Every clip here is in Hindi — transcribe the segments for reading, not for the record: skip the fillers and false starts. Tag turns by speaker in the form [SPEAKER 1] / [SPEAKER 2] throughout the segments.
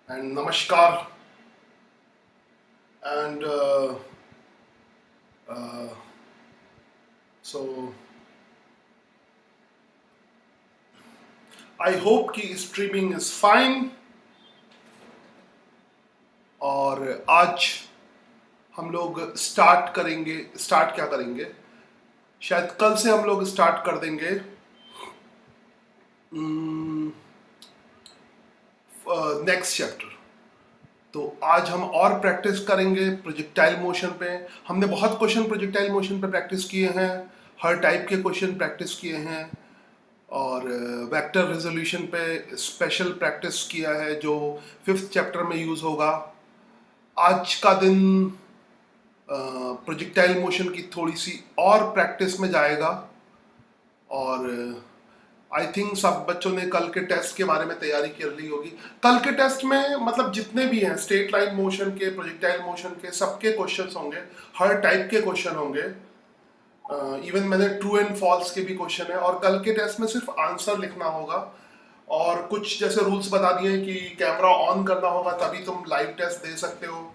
[SPEAKER 1] and Namaskar and uh, so I hope कि streaming is fine और आज हम लोग स्टार्ट क्या करेंगे, शायद कल से हम लोग स्टार्ट कर देंगे नेक्स्ट चैप्टर। तो आज हम और प्रैक्टिस करेंगे प्रोजेक्टाइल मोशन पे। हमने बहुत क्वेश्चन प्रोजेक्टाइल मोशन पे प्रैक्टिस किए हैं, हर टाइप के क्वेश्चन प्रैक्टिस किए हैं और वेक्टर रेजोल्यूशन पे स्पेशल प्रैक्टिस किया है जो 5th चैप्टर में यूज़ होगा। आज का दिन प्रोजेक्टाइल मोशन की थोड़ी सी और प्रैक्टिस में जाएगा और आई थिंक सब बच्चों ने कल के टेस्ट के बारे में तैयारी कर ली होगी। कल के टेस्ट में मतलब जितने भी हैं स्ट्रेट लाइन मोशन के, प्रोजेक्टाइल मोशन के, सबके क्वेश्चंस होंगे, हर टाइप के क्वेश्चन होंगे। इवन मैंने ट्रू एंड फॉल्स के भी क्वेश्चन है और कल के टेस्ट में सिर्फ आंसर लिखना होगा और कुछ जैसे रूल्स बता दिए कि कैमरा ऑन करना होगा तभी तुम लाइव टेस्ट दे सकते हो।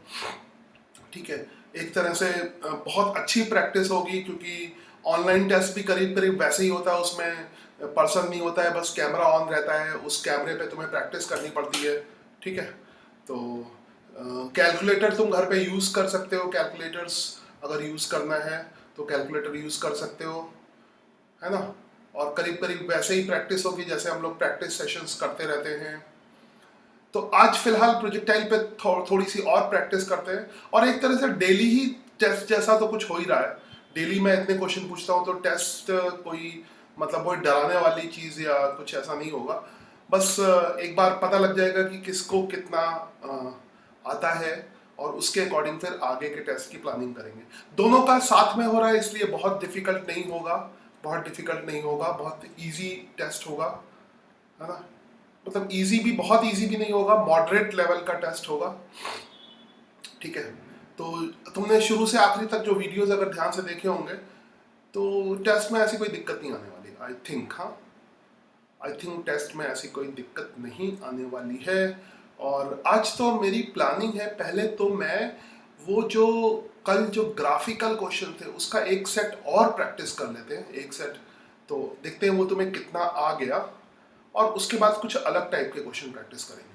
[SPEAKER 1] ठीक है, एक तरह से बहुत अच्छी प्रैक्टिस होगी क्योंकि ऑनलाइन टेस्ट भी करीब करीब वैसे ही होता है, उसमें पर्सन नहीं होता है, बस कैमरा ऑन रहता है, उस कैमरे पे तुम्हें प्रैक्टिस करनी पड़ती है। ठीक है, तो कैलकुलेटर तुम घर पे यूज़ कर सकते हो, कैलकुलेटर्स अगर यूज़ करना है तो कैलकुलेटर यूज़ कर सकते हो, है ना। और करीब करीब वैसे ही प्रैक्टिस होगी जैसे हम लोग प्रैक्टिस सेशंस करते रहते हैं। तो आज फिलहाल प्रोजेक्टाइल पे थोड़ी सी और प्रैक्टिस करते हैं और एक तरह से डेली ही टेस्ट जैसा तो कुछ हो ही रहा है। डेली मैं इतने क्वेश्चन पूछता हूँ तो टेस्ट कोई मतलब कोई डराने वाली चीज़ या कुछ ऐसा नहीं होगा। बस एक बार पता लग जाएगा कि किसको कितना आता है और उसके अकॉर्डिंग फिर आगे के टेस्ट की प्लानिंग करेंगे। दोनों का साथ में हो रहा है इसलिए बहुत डिफिकल्ट नहीं होगा, बहुत इजी टेस्ट होगा, है ना। मतलब इजी भी, बहुत इजी भी नहीं होगा, मॉडरेट लेवल का टेस्ट होगा। ठीक है, तो तुमने शुरू से आखिरी तक जो वीडियोस अगर ध्यान से देखे होंगे तो टेस्ट में ऐसी कोई दिक्कत नहीं आने वाली, आई थिंक। हाँ, आई थिंक टेस्ट में ऐसी कोई दिक्कत नहीं आने वाली है। और आज तो मेरी प्लानिंग है, पहले तो मैं वो जो कल जो ग्राफिकल क्वेश्चन थे उसका एक सेट और प्रैक्टिस कर लेते हैं, एक सेट, तो देखते हैं वो तुम्हें कितना आ गया और उसके बाद कुछ अलग टाइप के क्वेश्चन प्रैक्टिस करेंगे।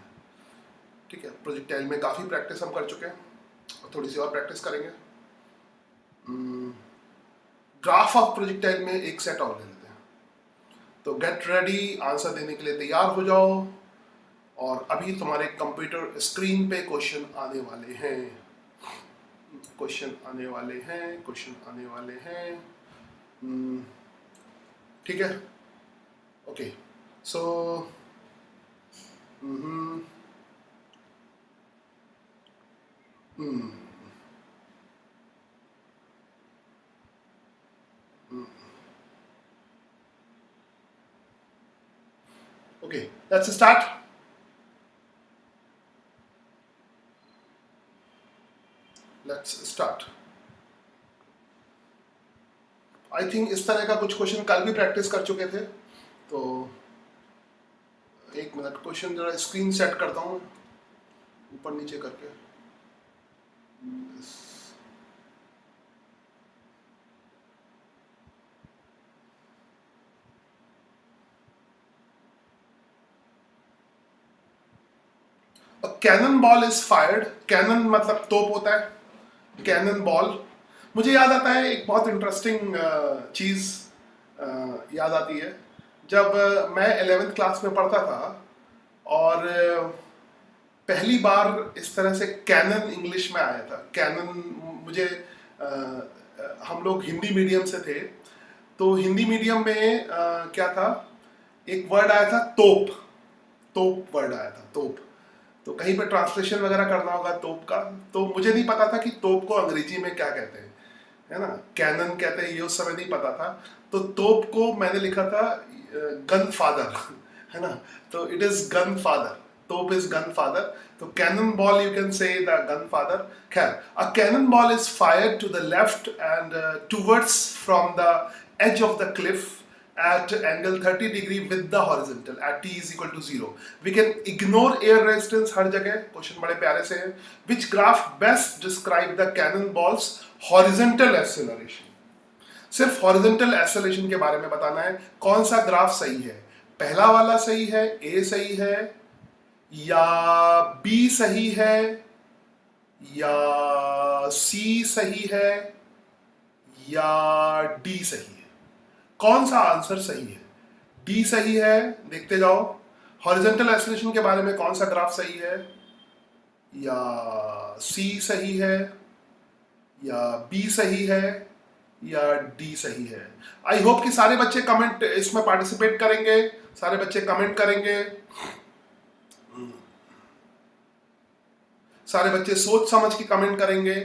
[SPEAKER 1] ठीक है, प्रोजेक्टाइल में काफ़ी प्रैक्टिस हम कर चुके हैं और थोड़ी सी और प्रैक्टिस करेंगे। ग्राफ ऑफ प्रोजेक्टाइल में एक सेट और ले लेते हैं। तो गेट रेडी, आंसर देने के लिए तैयार हो जाओ और अभी तुम्हारे कंप्यूटर स्क्रीन पे क्वेश्चन आने वाले हैं, ठीक है, okay. So okay, let's start. I think इस तरह का कुछ क्वेश्चन कल भी प्रैक्टिस कर चुके थे। तो एक मिनट, क्वेश्चन जरा स्क्रीन सेट करता हूँ ऊपर नीचे करके। Cannon ball is fired, cannon मतलब तोप होता है, कैनन बॉल। मुझे याद आता है एक बहुत इंटरेस्टिंग चीज़ याद आती है। जब मैं 11th क्लास में पढ़ता था और पहली बार इस तरह से कैनन इंग्लिश में आया था। कैनन मुझे हम लोग हिंदी मीडियम से थे तो हिंदी मीडियम में क्या था, एक वर्ड आया था तोप, तोप वर्ड आया था, तोप। तो कहीं पे ट्रांसलेशन वगैरह करना होगा तोप का, तो मुझे नहीं पता था कि तोप को अंग्रेजी में क्या कहते हैं, है ना। कैनन कहते हैं ये उस समय नहीं पता था, तो तोप को मैंने लिखा था गन फादर, है ना। तो इट इज गन फादर, तोप इज गन फादर। तो cannon ball you can say the gun father. खैर, a cannon ball is fired to the left and towards from the edge of the cliff at angle 30 degree with the horizontal at t is equal to 0. We can ignore air resistance हर जगह, क्वेश्चन बड़े प्यारे से है. Which graph best describe the cannonball's horizontal acceleration? सिर्फ horizontal acceleration के बारे में बताना है. कौन सा ग्राफ सही है? पहला वाला सही है, A सही है, या B सही है, या C सही है, या D सही है? कौन सा आंसर सही है? डी सही है, देखते जाओ. हॉरिजॉन्टल एक्सेलरेशन के बारे में कौन सा ग्राफ सही है? या सी सही है, या बी सही है, या डी सही है? आई होप कि सारे बच्चे कमेंट इसमें पार्टिसिपेट करेंगे, सारे बच्चे कमेंट करेंगे, सारे बच्चे सोच समझ के कमेंट करेंगे.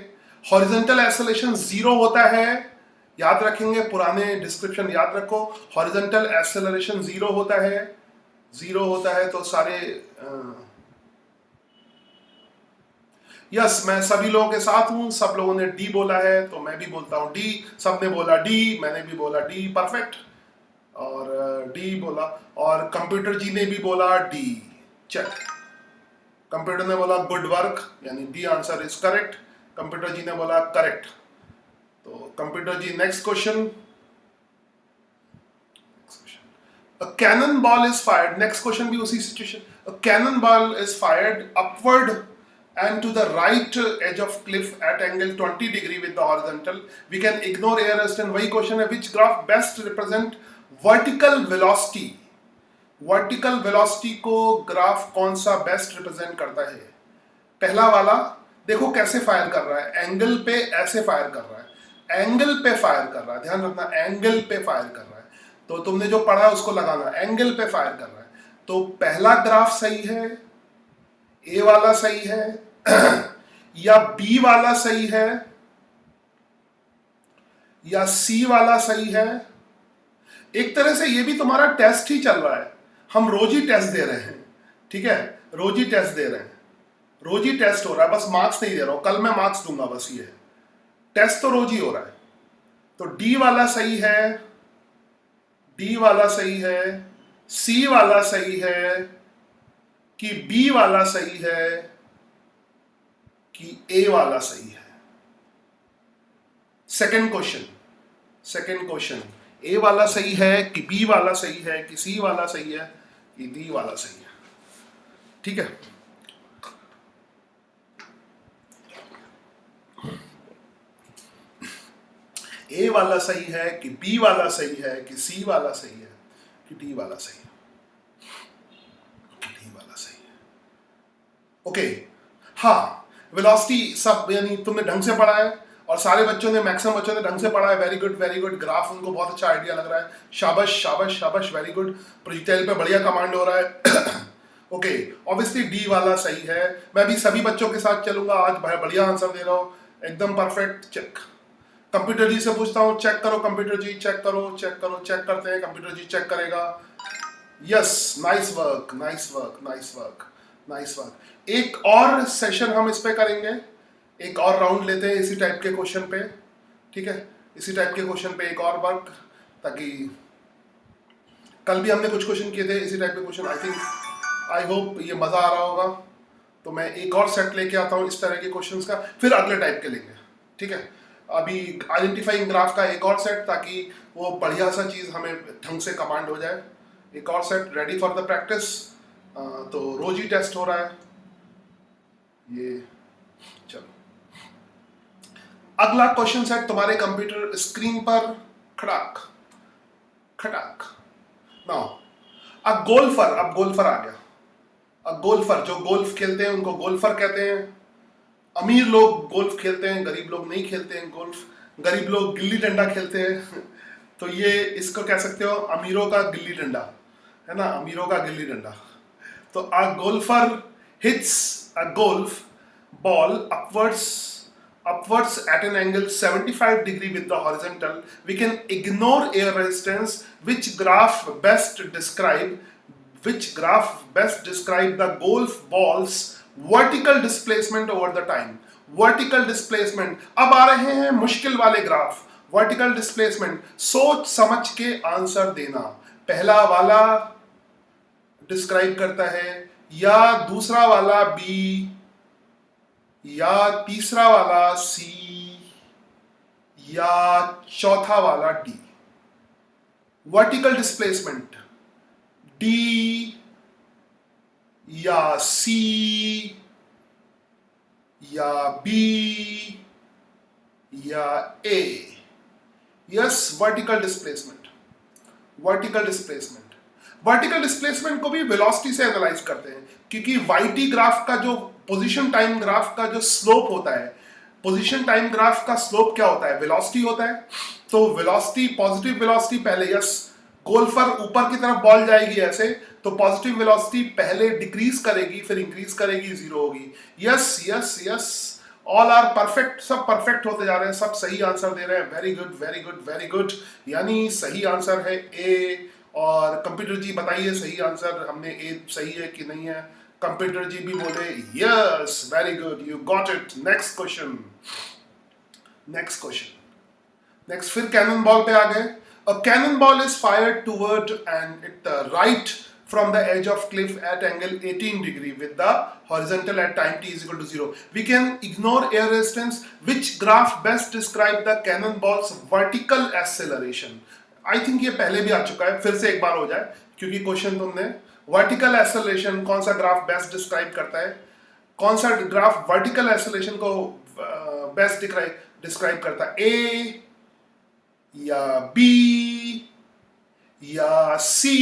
[SPEAKER 1] हॉरिजॉन्टल एक्सेलरेशन 0 होता है, याद रखेंगे, पुराने डिस्क्रिप्शन याद रखो. हॉरिजॉन्टल एक्सेलरेशन 0 होता है, 0 होता है. तो सारे यस, मैं सभी लोगों के साथ हूं. सब लोगों ने डी बोला है तो मैं भी बोलता हूं डी. सबने बोला डी, मैंने भी बोला डी, परफेक्ट. और डी बोला, और कंप्यूटर जी ने भी बोला डी. चेक. कंप्यूटर ने बोला गुड वर्क, यानी the answer is correct. Computer ji ने बोला करेक्ट. तो computer ji, next question. A cannonball is fired. Next question भी उसी situation. A cannonball is fired upward and to the right edge of cliff at angle 20 degree with the horizontal. We can ignore air resistance. वही क्वेश्चन है. Which graph best represent vertical velocity? Vertical velocity को ग्राफ कौन सा बेस्ट रिप्रेजेंट करता है? पहला वाला. देखो कैसे फायर कर रहा है, एंगल पे ऐसे फायर कर रहा है, एंगल पे फायर कर रहा है. ध्यान रखना, एंगल पे फायर कर रहा है. तो तुमने जो पढ़ा उसको लगाना, एंगल पे फायर कर रहा है. तो पहला ग्राफ सही है, ए वाला सही है, या बी वाला सही है, या सी वाला सही है? एक तरह से ये भी तुम्हारा टेस्ट ही चल रहा है. हम रोज ही टेस्ट दे रहे हैं, ठीक है, रोज ही टेस्ट दे रहे हैं, रोज ही टेस्ट हो रहा है. बस मार्क्स नहीं दे रहा हूं, कल मैं मार्क्स दूंगा, बस ये टेस्ट तो रोज ही हो रहा है. तो डी वाला सही है, डी वाला सही है, सी वाला सही है, कि बी वाला सही है, कि ए वाला सही है? Second question. ए वाला सही है, कि बी वाला सही है, कि सी वाला सही है, कि डी वाला सही है? ठीक है. ए वाला सही है, कि बी वाला सही है, कि सी वाला सही है, कि डी वाला सही है? डी वाला सही है. ओके. हाँ, वेलोसिटी सब यानी तुमने ढंग से पढ़ा है, और सारे बच्चों ने, मैक्सिमम बच्चों ने ढंग से पढ़ा है. Very good, very good. Graph उनको बहुत अच्छा आइडिया लग रहा है. शाबाश शाबाश शाबाश, वेरी गुड. प्रोजेक्टाइल पे बढ़िया कमांड हो रहा है. ओके, ऑब्वियसली डी वाला सही है. मैं भी सभी बच्चों के साथ चलूंगा आज, बढ़िया आंसर दे रहा हूं, एकदम परफेक्ट. चेक. कंप्यूटर जी से पूछता हूं, चेक करो कंप्यूटर जी, चेक करो, चेक करो. चेक करते हैं, कंप्यूटर जी चेक करेगा. Yes, nice work, nice work, nice work, nice work. एक और सेशन हम इस पे करेंगे, एक और राउंड लेते हैं इसी टाइप के क्वेश्चन पे, ठीक है, इसी टाइप के क्वेश्चन पे एक और वर्क, ताकि कल भी हमने कुछ क्वेश्चन किए थे इसी टाइप के क्वेश्चन. आई होप ये मजा आ रहा होगा. तो मैं एक और सेट लेके आता हूँ इस तरह के क्वेश्चंस का, फिर अगले टाइप के लेंगे, ठीक है. अभी आइडेंटिफाइंग ग्राफ का एक और सेट, ताकि वो बढ़िया सा चीज हमें ढंग से कमांड हो जाए. एक और set ready for the practice. तो रोज ही टेस्ट हो रहा है ये. चलो, अगला क्वेश्चन सेट तुम्हारे कंप्यूटर स्क्रीन पर खड़ाक खड़ाक. नाउ अब गोल्फर आ गया. अब गोल्फर, जो गोल्फ खेलते हैं उनको गोल्फर कहते हैं. अमीर लोग गोल्फ खेलते हैं, गरीब लोग नहीं खेलते हैं गोल्फ. गरीब लोग गिल्ली डंडा खेलते हैं. तो ये इसको कह सकते हो अमीरों का गिल्ली डंडा, है ना, अमीरों का गिल्ली डंडा. तो a golfer hits a golf ball upwards at an angle 75 degree with the horizontal. We can ignore air resistance. Which graph best describe the golf ball's vertical displacement over the time? Vertical displacement. अब आ रहे हैं मुश्किल वाले ग्राफ. वर्टिकल डिस्प्लेसमेंट, सोच समझ के आंसर देना। पहला वाला डिस्क्राइब करता है या दूसरा वाला बी या तीसरा वाला सी या चौथा वाला डी। वर्टिकल डिस्प्लेसमेंट डी या सी या बी या A. Yes, vertical displacement. Vertical displacement vertical displacement को भी वेलोसिटी से एनालाइज करते हैं, क्योंकि वाईटी ग्राफ का जो पोजीशन टाइम ग्राफ का जो स्लोप होता है, पोजीशन टाइम ग्राफ का स्लोप क्या होता है? वेलोसिटी होता है। तो वेलोसिटी, पॉजिटिव वेलोसिटी पहले, यस, गोल्फर ऊपर की तरफ बॉल जाएगी ऐसे, तो पॉजिटिव वेलोसिटी पहले डिक्रीज करेगी, फिर इंक्रीज करेगी, जीरो होगी। Yes yes yes, all are perfect, सब परफेक्ट होते जा रहे हैं, सब सही आंसर दे रहे हैं। Very good very good very good, यानी सही आंसर है ए। और कंप्यूटर जी बताइए सही आंसर हमने ए सही है कि नहीं है। कंप्यूटर जी भी बोले yes, very good, you got it. Next question, next question, next फिर कैनन बॉल पे आ गए। A cannonball is fired toward and at the right from the edge of cliff at angle 18 degree with the horizontal at time t is equal to 0. We can ignore air resistance. Which graph best describe the cannonball's vertical acceleration? I think ये पहले भी आ चुका है, फिर से एक बार हो जाए, क्योंकि क्वेश्चन तुमने वर्टिकल एक्सेलरेशन कौन सा ग्राफ बेस्ट डिस्क्राइब करता है, कौन सा ग्राफ वर्टिकल एक्सेलरेशन को बेस्ट डिस्क्राइब करता है, ए या बी या सी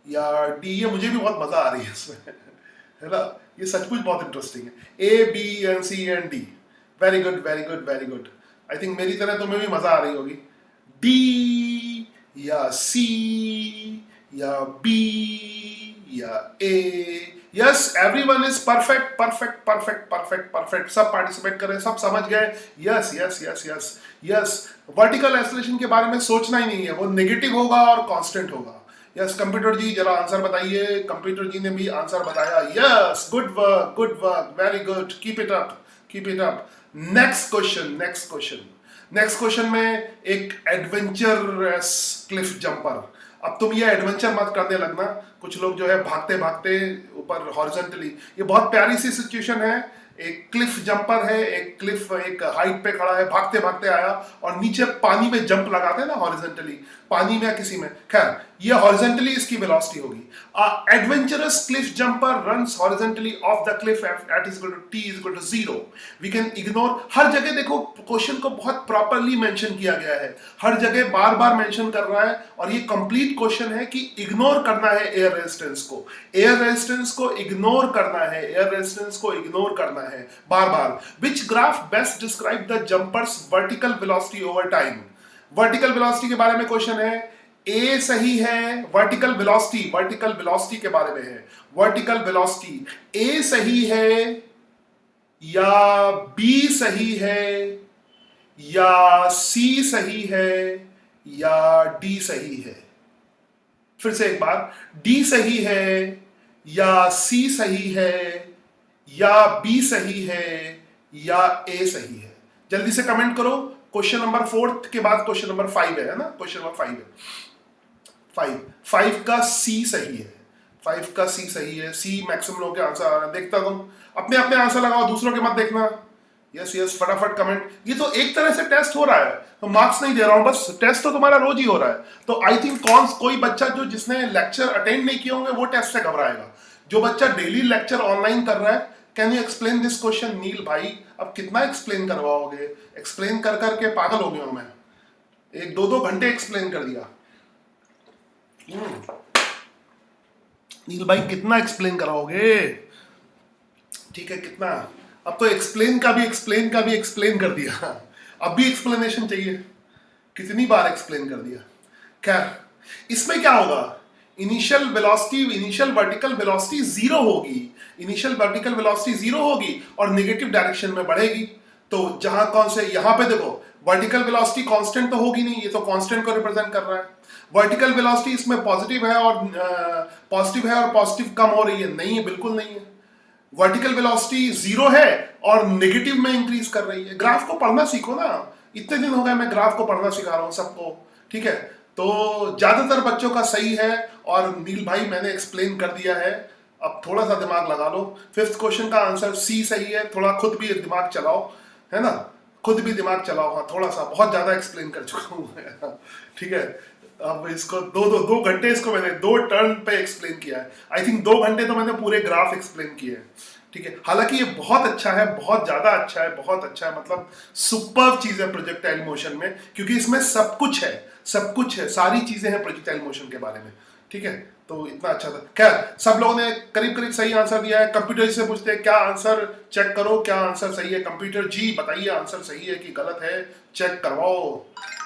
[SPEAKER 1] या डी। ये मुझे भी बहुत मजा आ रही है इसमें, है ना, ये सचमुच बहुत इंटरेस्टिंग है। A B and C and D, very good very good very good. I think मेरी तरह तुम्हें भी मजा आ रही होगी। डी या सी या बी या A. Yes, everyone is perfect perfect perfect perfect perfect, सब पार्टिसिपेट कर रहे हैं, सब समझ गए। Yes yes yes yes yes, vertical acceleration के बारे में सोचना ही नहीं है, वो नेगेटिव होगा और कांस्टेंट होगा। यस, कंप्यूटर जी जरा आंसर बताइए। कंप्यूटर जी ने भी आंसर बताया। Yes, good work, very good, keep it up keep it up. Next question, next question, next question में एक एडवेंचरस क्लिफ जंपर। अब तुम ये एडवेंचर मत करने लगना, कुछ लोग जो है भागते भागते ऊपर हॉरिजॉन्टली, ये बहुत प्यारी सी सिचुएशन है। एक क्लिफ जंपर है, एक क्लिफ एक हाइट पे खड़ा है, भागते भागते आया और नीचे पानी में जंप लगाते हैं ना हॉरिजॉन्टली, पानी में या किसी में, खैर ये हॉरिजॉन्टली इसकी वेलोसिटी होगी। Adventurous cliff jumper runs horizontally off the cliff at is equal to t is equal to 0। We can ignore, हर जगह देखो क्वेश्चन को बहुत प्रॉपरली मेंशन किया गया है, हर जगह बार बार मेंशन कर रहा है, और ये कंप्लीट क्वेश्चन है कि इग्नोर करना है एयर रेजिस्टेंस को, एयर रेजिस्टेंस को इग्नोर करना है, एयर रेजिस्टेंस को इग्नोर करना है बार बार। Which graph best describe the jumper's vertical velocity over time? Vertical velocity के बारे में क्वेश्चन है, ए सही है, वर्टिकल वेलोसिटी के बारे में है, वर्टिकल वेलोसिटी ए सही है या बी सही है या सी सही है या डी सही है? फिर से एक बार, डी सही है या सी सही है या बी सही है या ए सही है? जल्दी से कमेंट करो। क्वेश्चन नंबर 4 के बाद क्वेश्चन नंबर 5 है ना, क्वेश्चन नंबर 5 है। 5 का सी सही है, 5 का सी सही है। सी मैक्सिमम लोगों के आंसर आ रहा है, देखता तुम अपने अपने आंसर लगाओ, दूसरों के मत देखना। यस यस, फटाफट कमेंट। ये तो एक तरह से टेस्ट हो रहा है, तो मार्क्स नहीं दे रहा हूं, बस टेस्ट तो तुम्हारा रोज ही हो रहा है। तो आई थिंक कोई बच्चा जो जिसने लेक्चर अटेंड नहीं किए होंगे वो टेस्ट से घबराएगा। जो बच्चा डेली लेक्चर ऑनलाइन कर रहा है, can you explain this question? Neel भाई अब कितना एक्सप्लेन करवाओगे? एक्सप्लेन कर करके पागल हो गया हूं मैं, 1-2 घंटे एक्सप्लेन कर दिया। नील भाई कितना एक्सप्लेन कराओगे? ठीक है, कितना? अब तो एक्सप्लेन का भी एक्सप्लेन कर दिया, अब भी एक्सप्लेनेशन चाहिए? कितनी बार एक्सप्लेन कर दिया? खैर, इसमें क्या होगा, initial velocity, initial vertical velocity 0 होगी, इनिशियल वर्टिकल वेलोसिटी 0 होगी और नेगेटिव डायरेक्शन में बढ़ेगी। तो जहां कौन से, यहां पे देखो वर्टिकल वेलोसिटी कांस्टेंट तो होगी नहीं, ये तो कांस्टेंट को रिप्रेजेंट कर रहा है। वर्टिकल वेलोसिटी इसमें पॉजिटिव है और पॉजिटिव कम हो रही है, नहीं है, बिल्कुल नहीं है। वर्टिकल वेलोसिटी 0 है और नेगेटिव में इंक्रीज कर रही है। ग्राफ को पढ़ना सीखो ना, इतने दिन हो गए मैं ग्राफ को पढ़ना सिखा रहा हूँ सबको, ठीक है। तो ज्यादातर बच्चों का सही है, और नील भाई मैंने एक्सप्लेन कर दिया है, अब थोड़ा सा दिमाग लगा लो। फिफ्थ क्वेश्चन का आंसर सी सही है, थोड़ा खुद भी दिमाग चलाओ, है ना, खुद भी दिमाग चलाओ, हाँ थोड़ा सा, बहुत ज्यादा एक्सप्लेन कर चुका हूँ मैं, ठीक है। अब इसको दो घंटे इसको मैंने 2 टर्न पे एक्सप्लेन किया है, आई थिंक 2 घंटे तो मैंने पूरे ग्राफ एक्सप्लेन किए हैं, ठीक है। हालांकि ये बहुत अच्छा है, बहुत ज्यादा अच्छा है, बहुत अच्छा है, मतलब सुपर चीज है प्रोजेक्टाइल मोशन में, क्योंकि इसमें सब कुछ है, सब कुछ है, सारी चीजें हैं प्रोजेक्टाइल मोशन के बारे में, ठीक है। तो इतना अच्छा था। खैर सब लोगों ने करीब करीब सही आंसर दिया है। कंप्यूटर से पूछते हैं क्या आंसर, चेक करो क्या आंसर सही है। कंप्यूटर जी बताइए आंसर सही है कि गलत है, चेक करवाओ।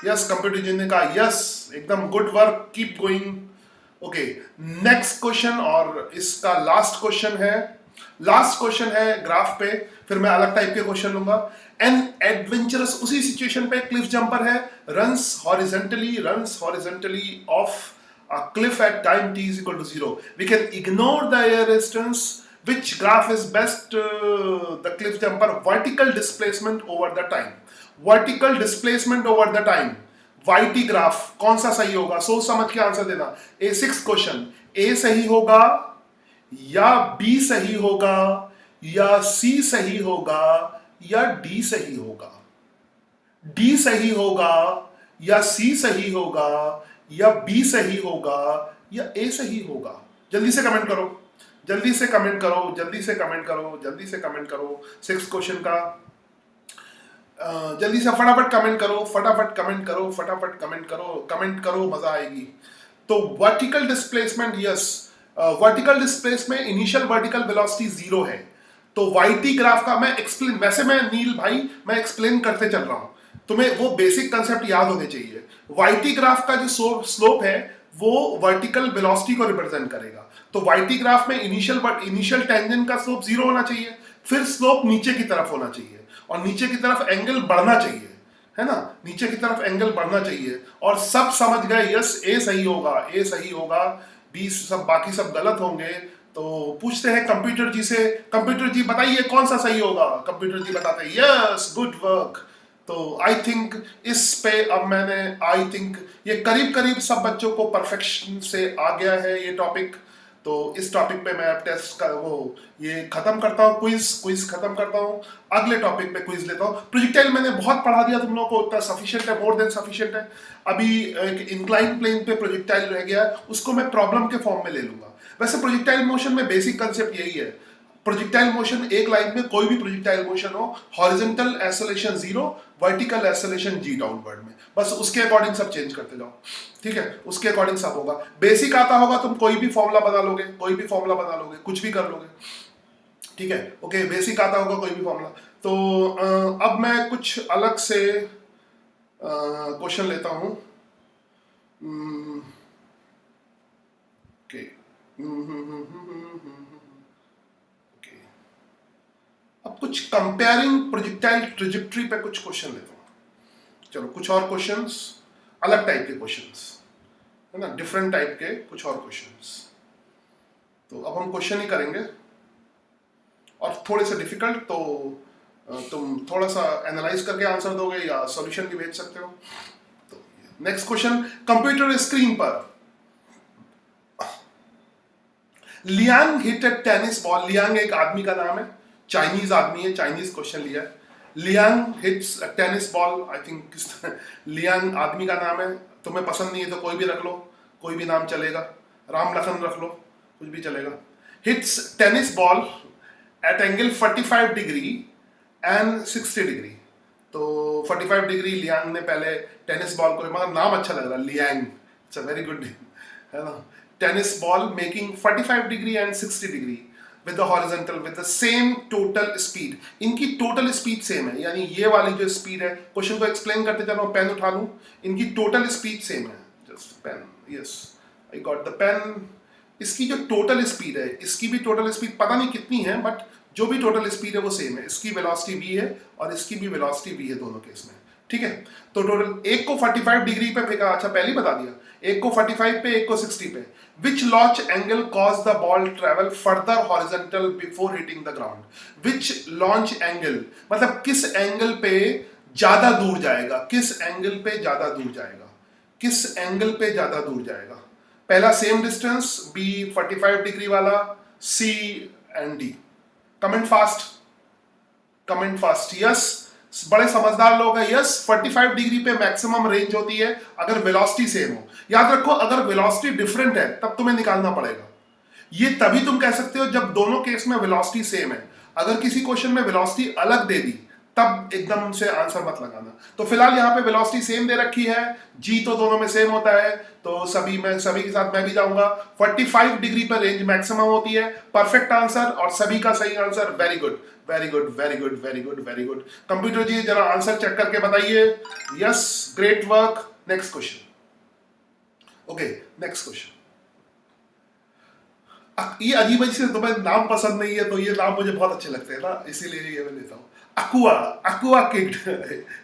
[SPEAKER 1] यस, कंप्यूटर जी ने कहा यस, एकदम good work, keep going. Okay, next question, और इसका लास्ट क्वेश्चन है, लास्ट क्वेश्चन है ग्राफ पे, फिर मैं अलग टाइप के क्वेश्चन लूंगा। एन एडवेंचरस, उसी सिचुएशन पे क्लिफ जंपर है, runs horizontally of a cliff at time t is equal to 0. We can ignore the air resistance. Which graph is best? The cliff jumper vertical displacement over the time. Vertical displacement over the time. YT graph कौन सा सही होगा, सोच समझ के आंसर देना। A6 क्वेश्चन, A सही होगा या B सही होगा या C सही होगा या D सही होगा? D सही होगा या C सही होगा या B सही होगा या A सही होगा? जल्दी से कमेंट करो, जल्दी से कमेंट करो, जल्दी से कमेंट करो, जल्दी से कमेंट करो। 6 क्वेश्चन का जल्दी से फटाफट कमेंट करो, फटाफट कमेंट करो, फटाफट कमेंट करो, कमेंट करो, मजा आएगी। तो vertical displacement, yes, vertical displacement initial vertical velocity 0 है। तो वाईटी ग्राफ का मैं एक्सप्लेन, वैसे मैं नील भाई मैं एक्सप्लेन करते चल रहा हूं, तुम्हें वो बेसिक कंसेप्ट याद होने चाहिए। वाईटी ग्राफ का जो स्लोप है वो वर्टिकल वेलोसिटी को रिप्रेजेंट करेगा। तो वाईटी ग्राफ में इनिशियल टेंजेंट का स्लोप 0 होना चाहिए, फिर स्लोप नीचे की तरफ होना चाहिए, और नीचे की तरफ एंगल बढ़ना चाहिए, है ना, नीचे की तरफ एंगल बढ़ना चाहिए। और सब समझ गए, यस ए सही होगा, ए सही होगा, बी सब, बाकी सब गलत होंगे। तो पूछते हैं कंप्यूटर जी से, कंप्यूटर जी बताइए कौन सा सही होगा। कंप्यूटर जी बताते हैं यस, गुड वर्क। तो आई थिंक इस पे अब मैंने, आई थिंक ये करीब करीब सब बच्चों को परफेक्शन से आ गया है ये टॉपिक। तो इस टॉपिक पे मैं अब टेस्ट का वो ये खत्म करता हूँ, क्विज खत्म करता हूँ, अगले टॉपिक पे क्विज लेता हूँ। प्रोजेक्टाइल मैंने बहुत पढ़ा दिया तुम लोगों को, उतना सफिशिएंट है, मोर देन सफिशिएंट है। अभी एक इंक्लाइन प्लेन पे प्रोजेक्टाइल रह गया, उसको मैं प्रॉब्लम के फॉर्म में ले लूंगा। वैसे प्रोजेक्टाइल मोशन में बेसिक कंसेप्ट यही है, प्रोजेक्टाइल मोशन एक लाइन में कोई भी प्रोजेक्टाइल मोशन हो, horizontal acceleration 0, vertical acceleration g downward में, बस उसके अकॉर्डिंग सब चेंज करते जाओ, ठीक है, उसके अकॉर्डिंग सब होगा। बेसिक आता होगा तुम कोई भी फॉर्मूला बना लोगे, कोई भी फॉर्मूला बना लोगे, कुछ भी कर लोगे, ठीक है। ओके, बेसिक आता होगा कोई भी फॉर्मूला। तो अब मैं कुछ अलग से क्वेश्चन लेता हूं। ओके, अब कुछ कंपेयरिंग प्रोजेक्टाइल ट्रेजेक्टरी पे कुछ क्वेश्चन लेता हूँ। चलो कुछ और क्वेश्चंस, अलग टाइप के क्वेश्चंस, है ना, डिफरेंट टाइप के कुछ और क्वेश्चंस। तो अब हम क्वेश्चन ही करेंगे, और थोड़े से डिफिकल्ट, तो तुम थोड़ा सा एनालाइज करके आंसर दोगे या सॉल्यूशन भी भेज सकते हो। तो नेक्स्ट क्वेश्चन, कंप्यूटर स्क्रीन पर लियांग हिट अ टेनिस बॉल। लियांग एक आदमी का नाम है, चाइनीज आदमी है, चाइनीज क्वेश्चन लिया है। Liang hits a tennis ball, I think Liang आदमी का नाम है, तुम्हें पसंद नहीं है तो कोई भी रख लो, कोई भी नाम चलेगा, राम लखन रख लो, कुछ भी चलेगा। Hits tennis ball at angle 45 degree and 60 degree. तो 45 डिग्री लियांग ने पहले टेनिस बॉल को, मतलब नाम अच्छा लग रहा है Liang, it's a very good name, है ना। Tennis ball making 45 degree and 60 degree with the horizontal with the same total speed। इनकी टोटल स्पीड सेम है, यानी ये वाली जो स्पीड है, क्वेश्चन को एक्सप्लेन करते चलो, पेन उठा लूं, इनकी टोटल स्पीड सेम है। Just pen, yes I got the pen. इसकी जो टोटल स्पीड है, इसकी भी टोटल स्पीड पता नहीं कितनी है, बट जो भी टोटल स्पीड है वो सेम है। इसकी वेलोसिटी v है और इसकी भी वेलोसिटी v है दोनों केस में, ठीक है। तो टोटल एक को 45 डिग्री पे फेंका, अच्छा पहले ही बता दिया, एक को 45 पे, एक को 60 पे। Which launch angle caused the ball travel further horizontal before hitting the ground? Which launch angle, मतलब किस एंगल पे ज्यादा दूर जाएगा, किस एंगल पे ज्यादा दूर जाएगा, किस एंगल पे ज्यादा दूर जाएगा? पहला सेम डिस्टेंस, बी 45 डिग्री वाला, C and D. Comment fast, comment fast. Yes, बड़े समझदार लोग हैं। यस, 45 डिग्री पे मैक्सिमम रेंज होती है अगर वेलोसिटी सेम हो। याद रखो, अगर वेलोसिटी डिफरेंट है तब तुम्हें निकालना पड़ेगा। ये तभी तुम कह सकते हो जब दोनों केस में वेलोसिटी सेम है। अगर किसी क्वेश्चन में वेलोसिटी अलग दे दी तब एकदम से आंसर मत लगाना। तो फिलहाल यहाँ पे वेलोसिटी सेम दे रखी है, जी तो दोनों में सेम होता है, तो सभी के साथ मैं भी जाऊंगा। 45 डिग्री पर रेंज मैक्सिमम होती है, परफेक्ट आंसर और सभी का सही answer. Very good, very good, very good, very good, very good. Computer ji जरा आंसर चेक करके बताइए। Yes, great work. Next question. Okay, next question. ये अजीब अजीब से तुम्हें नाम पसंद नहीं है, तो ये नाम मुझे बहुत अच्छे लगते हैं ना, इसीलिए ये मैं लेता हूँ। Aqua, aqua kicked.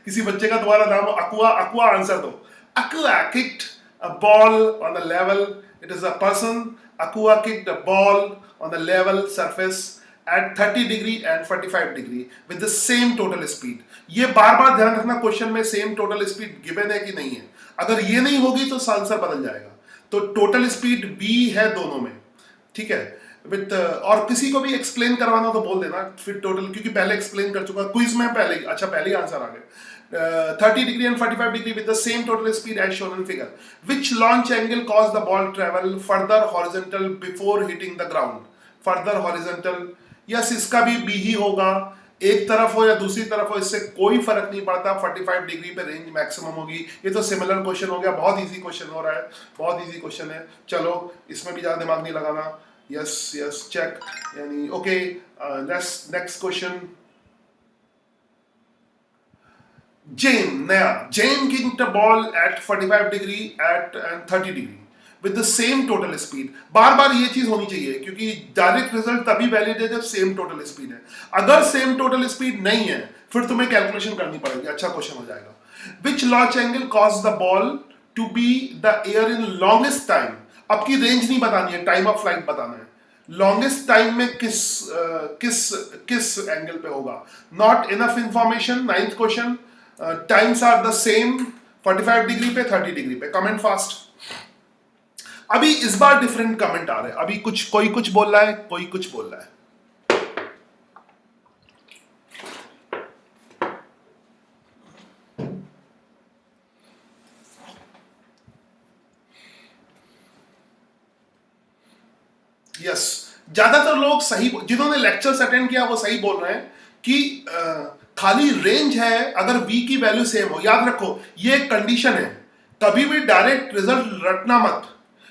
[SPEAKER 1] किसी बच्चे का तुम्हारा नाम हो अकुआ, अकुआ आंसर दो। Aqua kicked a ball on a level, it is a person. Aqua kicked a ball on a level surface at 30 degree and 45 degree with the same total speed. ये बार बार ध्यान रखना, क्वेश्चन में सेम टोटल स्पीड गिवन है कि नहीं है। अगर ये नहीं होगी तो आंसर बदल जाएगा। तो टोटल स्पीड बी है दोनों में, ठीक है। विद और किसी को भी एक्सप्लेन करवाना तो बोल देना फिर टोटल, क्योंकि पहले एक्सप्लेन कर चुका क्विज में पहले ही। अच्छा, पहले ही आंसर आ गए। 30 degree and 45 degree with the same total speed as shown in figure. Which launch angle cause the ball travel further horizontal before hitting the ground? Further horizontal, yes, इसका भी बी ही होगा। एक तरफ हो या दूसरी तरफ हो, इससे कोई फर्क नहीं पड़ता। 45 डिग्री पे रेंज मैक्सिमम होगी। ये तो सिमिलर क्वेश्चन हो गया, बहुत इजी क्वेश्चन हो रहा है, बहुत इजी क्वेश्चन है। चलो, इसमें भी ज्यादा दिमाग नहीं लगाना। यस यस, चेक, यानी ओके। Next question. जेन, नया। Jen kicked the ball at 45 degree at and 30 degree with the same total speed. बार बार ये चीज होनी चाहिए, क्योंकि डायरेक्ट रिजल्ट तभी वैलिड है जब सेम टोटल स्पीड है। अगर सेम टोटल स्पीड नहीं है फिर तुम्हें कैलकुलेशन करनी पड़ेगी। अच्छा क्वेश्चन हो जाएगा। Which launch angle cause the ball to be the air in longest time? अब की रेंज नहीं बतानी है, टाइम ऑफ फ्लाइट बताना है। लॉन्गेस्ट टाइम में किस एंगल पे होगा? Not enough information. 9th question. Times are the same 45 degree पे, 30 डिग्री पे। Comment fast. अभी इस बार डिफरेंट कमेंट आ रहे हैं। अभी कोई कुछ बोल रहा है, कोई कुछ बोल रहा है। यस, ज्यादातर लोग सही, जिन्होंने लेक्चर्स अटेंड किया वो सही बोल रहे हैं कि खाली रेंज है अगर v की वैल्यू सेम हो। याद रखो, ये एक कंडीशन है, कभी भी डायरेक्ट रिजल्ट रटना मत।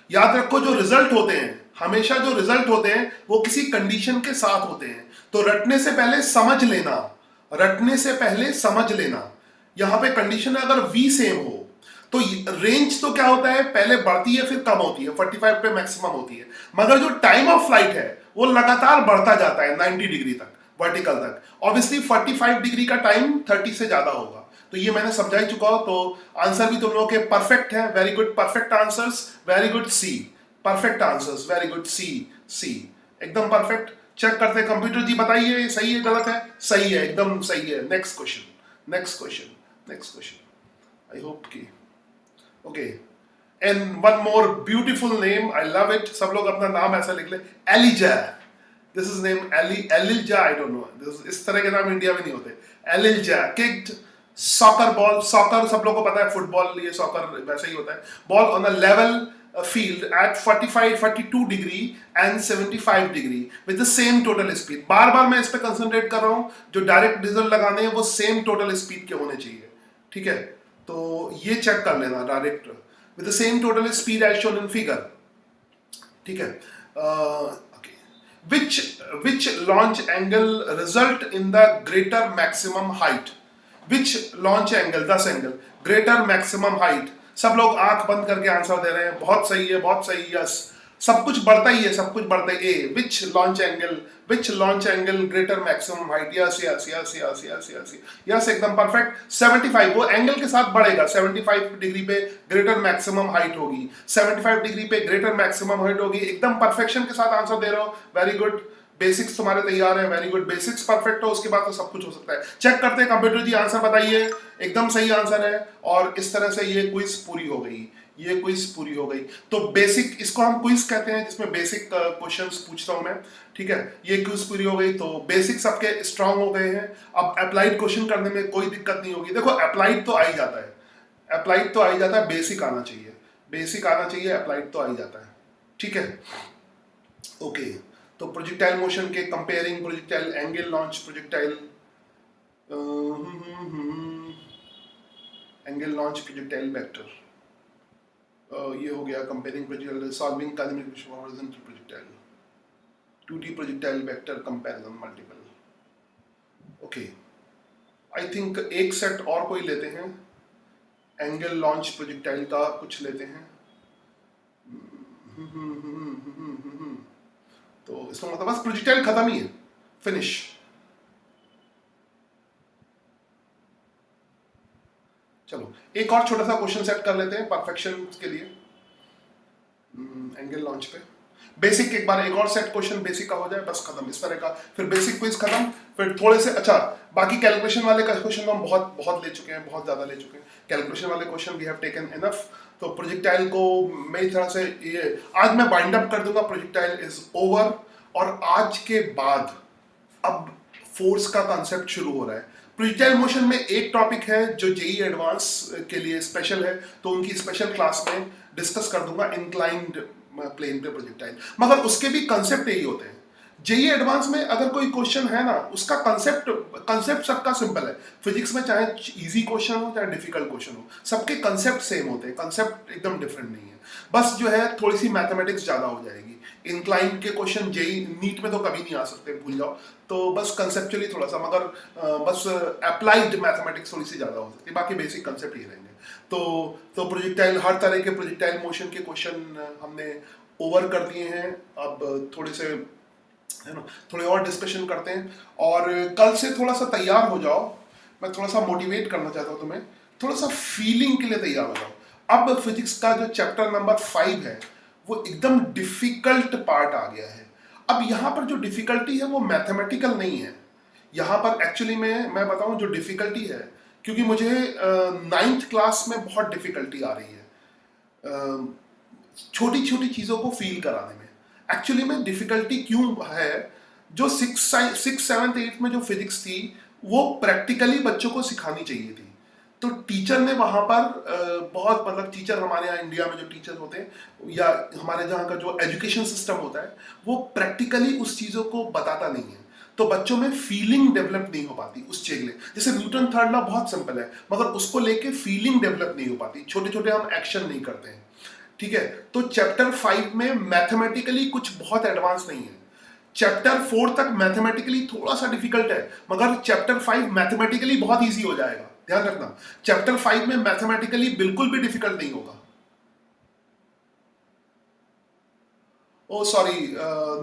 [SPEAKER 1] याद रखो, जो रिजल्ट होते हैं, हमेशा जो रिजल्ट होते हैं वो किसी कंडीशन के साथ होते हैं। तो रटने से पहले समझ लेना, रटने से पहले समझ लेना। यहां पे कंडीशन है अगर v सेम हो तो रेंज तो क्या होता है, पहले बढ़ती है फिर कम होती है, 45 पे मैक्सिमम होती है। मगर जो टाइम ऑफ फ्लाइट है वो लगातार बढ़ता जाता है 90 डिग्री तक, वर्टिकल तक। ऑब्वियसली 45 डिग्री का टाइम 30 से ज्यादा होगा। तो ये मैंने समझा ही चुका हूं। तो आंसर भी तुम लोगों के परफेक्ट है। Very good, perfect answers, very good. C, perfect answers, very good. C, C, एकदम परफेक्ट। चेक करते हैं कंप्यूटर जी, बताइए सही है गलत है? सही है, एकदम सही है। Next question, next question, next question. I hope की okay. And one more beautiful name, I love it. सब लोग अपना नाम ऐसा लिख ले, Eliza. This is name Eliza, I don't know, इस तरह के नाम इंडिया में नहीं होते। Eliza kicked soccer ball, soccer सब लोगों को पता है, फुटबॉल, ये सॉकर वैसे ही होता है। Ball on a level field at 42 degree and 75 degree with the same total speed. बार बार मैं इस पे कंसंट्रेट कर रहा हूं, जो डायरेक्ट रिजल्ट लगाने हैं वो सेम टोटल स्पीड के होने चाहिए, ठीक है। तो ये चेक कर लेना, direct with the same total speed as shown in figure, ठीक है। which launch angle result in the greater maximum height? which launch angle, 10 angle, greater maximum height। सब लोग आंख बंद करके आंसर दे रहे हैं, बहुत सही है, बहुत सही। यस, सब कुछ बढ़ता ही है, सब कुछ बढ़ता है। ए, which launch angle greater maximum height? Yes yes yes yes yes yes yes, एकदम परफेक्ट। 75, वो एंगल के साथ बढ़ेगा। 75 डिग्री पे ग्रेटर मैक्सिमम हाइट होगी, 75 डिग्री पे ग्रेटर मैक्सिमम हाइट होगी। एकदम परफेक्शन के साथ आंसर दे रहे हो, वेरी गुड। बेसिक्स तुम्हारे तैयार है, वेरी गुड, बेसिक्स परफेक्ट हो, उसके बाद तो सब कुछ हो सकता है। चेक करते हैं कंप्यूटर जी, आंसर बताइए, एकदम सही आंसर है। और इस तरह से ये क्विज पूरी हो गई, ये क्विज पूरी हो गई। तो बेसिक, इसको हम क्विज कहते हैं जिसमें बेसिक क्वेश्चंस पूछता हूं मैं, ठीक है। ये क्विज पूरी हो गई, तो बेसिक्स आपके स्ट्रांग हो गए हैं। अब अप्लाइड क्वेश्चन करने में कोई दिक्कत नहीं होगी। देखो अप्लाइड तो आ ही जाता है, अप्लाइड तो आ ही जाता है, बेसिक आना चाहिए, बेसिक आना चाहिए, अप्लाइड तो आ ही जाता है, ठीक है। ओके, तो प्रोजेक्टाइल मोशन के comparing projectile angle launch projectile angle launch projectile vector, ये हो गया comparing projectile solving kinematic horizontal projectile, 2D projectile vector comparison multiple. Okay, I think एक सेट और कोई लेते हैं, एंगल लॉन्च प्रोजेक्टाइल का कुछ लेते हैं। तो इसका मतलब बस प्रोजेक्टाइल खत्म ही है, फिनिश। चलो एक और छोटा सा क्वेश्चन सेट कर लेते हैं परफेक्शन के लिए एंगल लॉन्च पे। बेसिक एक बार एक और सेट क्वेश्चन बेसिक का हो जाए, बस खत्म इस तरह का, फिर बेसिक क्विज खत्म, फिर थोड़े से अच्छा बाकी कैलकुलेशन वाले क्वेश्चन तो हम बहुत बहुत ले चुके हैं, बहुत ज्यादा ले चुके हैं कैलकुलेशन वाले question, we have taken enough. तो प्रोजेक्टाइल को मेरी तरह से ये आज मैं बाइंड अप कर दूंगा, प्रोजेक्टाइल इज ओवर। और आज के बाद अब फोर्स का कॉन्सेप्ट शुरू हो रहा है। प्रोजेक्टाइल मोशन में एक टॉपिक है जो जेई एडवांस के लिए स्पेशल है, तो उनकी स्पेशल क्लास में डिस्कस कर दूंगा, इंक्लाइंड प्लेन पे प्रोजेक्टाइल, मगर उसके भी कंसेप्ट यही होते हैं। जेई एडवांस में अगर कोई क्वेश्चन है ना, उसका कंसेप्ट सबका सिंपल है। फिजिक्स में चाहे इजी क्वेश्चन हो चाहे डिफिकल्ट क्वेश्चन हो, सबके कंसेप्ट सेम होते हैं, कंसेप्ट एकदम डिफरेंट नहीं है। बस जो है थोड़ी सी मैथमेटिक्स ज्यादा हो जाएगी। इंक्लाइंड के क्वेश्चन जेई नीट में तो कभी नहीं आ सकते, भूल जाओ। तो बस कंसेप्चुअली थोड़ा सा, मगर बस अप्लाइड मैथमेटिक्स थोड़ी सी ज्यादा हो सकती है, बाकी बेसिक कंसेप्ट ही रहेंगे। तो प्रोजेक्टाइल, हर तरह के प्रोजेक्टाइल मोशन के क्वेश्चन हमने ओवर कर दिए हैं। अब थोड़े से है ना, थोड़े और डिस्कशन करते हैं, और कल से थोड़ा सा तैयार हो जाओ। मैं थोड़ा सा मोटिवेट करना चाहता हूँ तुम्हें, थोड़ा सा फीलिंग के लिए तैयार हो जाओ। अब फिजिक्स का जो चैप्टर नंबर 5 है वो एकदम डिफिकल्ट पार्ट आ गया है। अब यहाँ पर जो डिफिकल्टी है वो मैथमेटिकल नहीं है। यहाँ पर एक्चुअली में मैं बताऊँ जो डिफिकल्टी है, क्योंकि मुझे 9th क्लास में बहुत डिफिकल्टी आ रही है छोटी छोटी चीज़ों को फील कराने में। एक्चुअली में डिफिकल्टी क्यों है, जो 6th 7th 8th में जो फिजिक्स थी वो प्रैक्टिकली बच्चों को सिखानी चाहिए थी। तो टीचर ने वहाँ पर बहुत, मतलब टीचर हमारे यहाँ इंडिया में जो टीचर होते हैं या हमारे जहाँ का जो एजुकेशन सिस्टम होता है वो प्रैक्टिकली उस चीज़ों को बताता नहीं है, तो बच्चों में फीलिंग डेवलप नहीं हो पाती उस चीज लिए। जैसे न्यूटन थर्ड लॉ बहुत सिंपल है, मगर उसको लेके फीलिंग डेवलप नहीं हो पाती, छोटे छोटे हम एक्शन नहीं करते हैं, ठीक है। तो चैप्टर 5 में मैथमेटिकली कुछ बहुत एडवांस नहीं है। चैप्टर 4 तक मैथमेटिकली थोड़ा सा डिफिकल्ट है, मगर चैप्टर 5 मैथमेटिकली बहुत इजी हो जाएगा, ध्यान रखना। चैप्टर 5 में मैथमेटिकली बिल्कुल भी डिफिकल्ट नहीं होगा। Oh sorry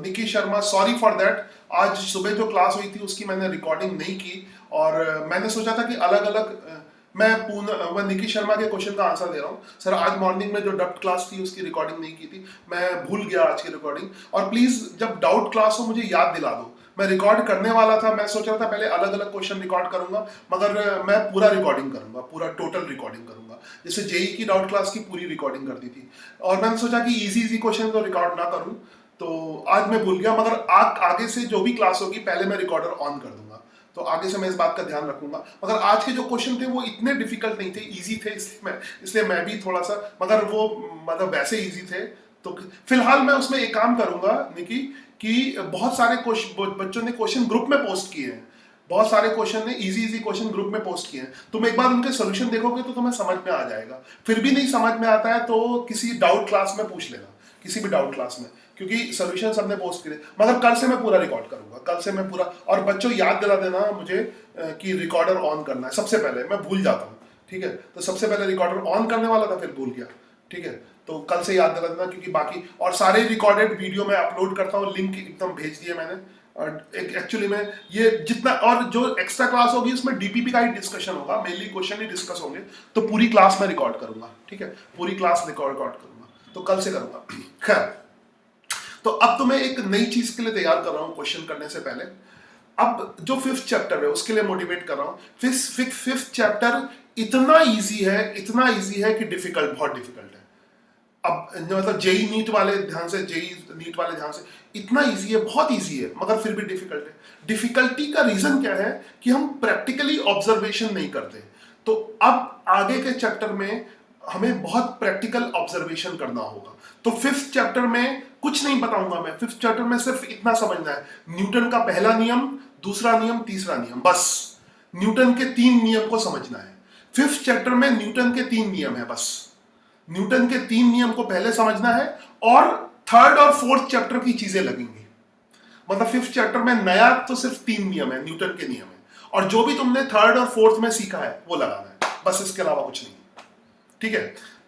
[SPEAKER 1] Nikki Sharma, sorry for that. आज सुबह जो क्लास हुई थी उसकी मैंने रिकॉर्डिंग नहीं की, और मैंने सोचा था कि अलग अलग मैं निकी शर्मा के क्वेश्चन का आंसर दे रहा हूँ। सर आज मॉर्निंग में जो डब्ट क्लास थी उसकी रिकॉर्डिंग नहीं की थी, मैं भूल गया आज की रिकॉर्डिंग। और प्लीज जब डाउट क्लास हो मुझे याद दिला दो, मैं रिकॉर्ड करने वाला था। मैं सोच रहा था पहले अलग अलग क्वेश्चन रिकॉर्ड करूंगा, मगर मैं पूरा रिकॉर्डिंग करूंगा, पूरा टोटल रिकॉर्डिंग करूंगा। जैसे जेई की डाउट क्लास की पूरी रिकॉर्डिंग कर दी थी, और मैंने सोचा कि इजी क्वेश्चन तो रिकॉर्ड ना करूं, तो आज मैं भूल गया। मगर आगे से जो भी क्लास होगी पहले मैं रिकॉर्डर ऑन कर दूंगा, तो आगे से मैं इस बात का ध्यान रखूंगा। मगर आज के जो क्वेश्चन थे वो इतने डिफिकल्ट नहीं थे, इजी थे, इसलिए मैं भी थोड़ा सा, मगर वो मतलब वैसे इजी थे। तो फिलहाल मैं उसमें एक काम करूंगा निकी, कि बहुत सारे बच्चों ने क्वेश्चन ग्रुप में पोस्ट किए हैं, बहुत सारे क्वेश्चन ने इजी क्वेश्चन ग्रुप में पोस्ट किए हैं। तुम एक बार उनके सोल्यूशन देखोगे तो तुम्हें समझ में आ जाएगा। फिर भी नहीं समझ में आता है तो किसी डाउट क्लास में पूछ लेना, किसी भी डाउट क्लास में, क्योंकि सोल्यूशन सबने पोस्ट किए। मगर कल से मैं पूरा रिकॉर्ड करूंगा, कल से मैं पूरा। और बच्चों याद दिला देना मुझे कि रिकॉर्डर ऑन करना है सबसे पहले, मैं भूल जाता हूँ, ठीक है। तो सबसे पहले रिकॉर्डर ऑन करने वाला था, फिर भूल गया, ठीक है। तो कल से याद दिला देना, क्योंकि बाकी और सारे रिकॉर्डेड वीडियो मैं अपलोड करता हूँ, लिंक एकदम भेज दिया मैंने। और एक्चुअली में ये जितना, और जो एक्स्ट्रा क्लास होगी उसमें डीपीपी का ही डिस्कशन होगा, मेनली क्वेश्चन ही डिस्कस होंगे। तो पूरी क्लास में रिकॉर्ड करूंगा, ठीक है, पूरी क्लास रिकॉर्ड करूंगा, तो कल से करूंगा। खैर, तो अब तुम्हें एक नई चीज के लिए तैयार कर रहा हूं क्वेश्चन करने से पहले। अब जो 5th चैप्टर है उसके लिए मोटिवेट कर रहा हूं। 5th चैप्टर इतना इजी है, इतना इजी है कि डिफिकल्ट, बहुत डिफिकल्ट है। अब मतलब जेई नीट वाले ध्यान से, जेई नीट वाले ध्यान से, इतना इजी है, बहुत इजी है, मगर फिर भी डिफिकल्ट है। डिफिकल्टी का रीजन क्या है कि हम प्रैक्टिकली ऑब्जर्वेशन नहीं करते। तो अब आगे के चैप्टर में हमें बहुत प्रैक्टिकल ऑब्जर्वेशन करना होगा। तो 5th चैप्टर में कुछ नहीं बताऊंगा मैं। 5th चैप्टर में सिर्फ इतना समझना है, न्यूटन का पहला नियम, दूसरा नियम, तीसरा नियम, बस न्यूटन के 3 नियम को समझना है। 5th चैप्टर में न्यूटन के 3 नियम है, बस न्यूटन के 3 नियम को पहले समझना है और 3rd और 4th चैप्टर की चीजें लगेंगी। मतलब 5th चैप्टर में नया तो सिर्फ 3 नियम है, न्यूटन के नियम है, और जो भी तुमने 3rd और 4th में सीखा है वो लगाना है, बस इसके अलावा कुछ नहीं। ठीक है,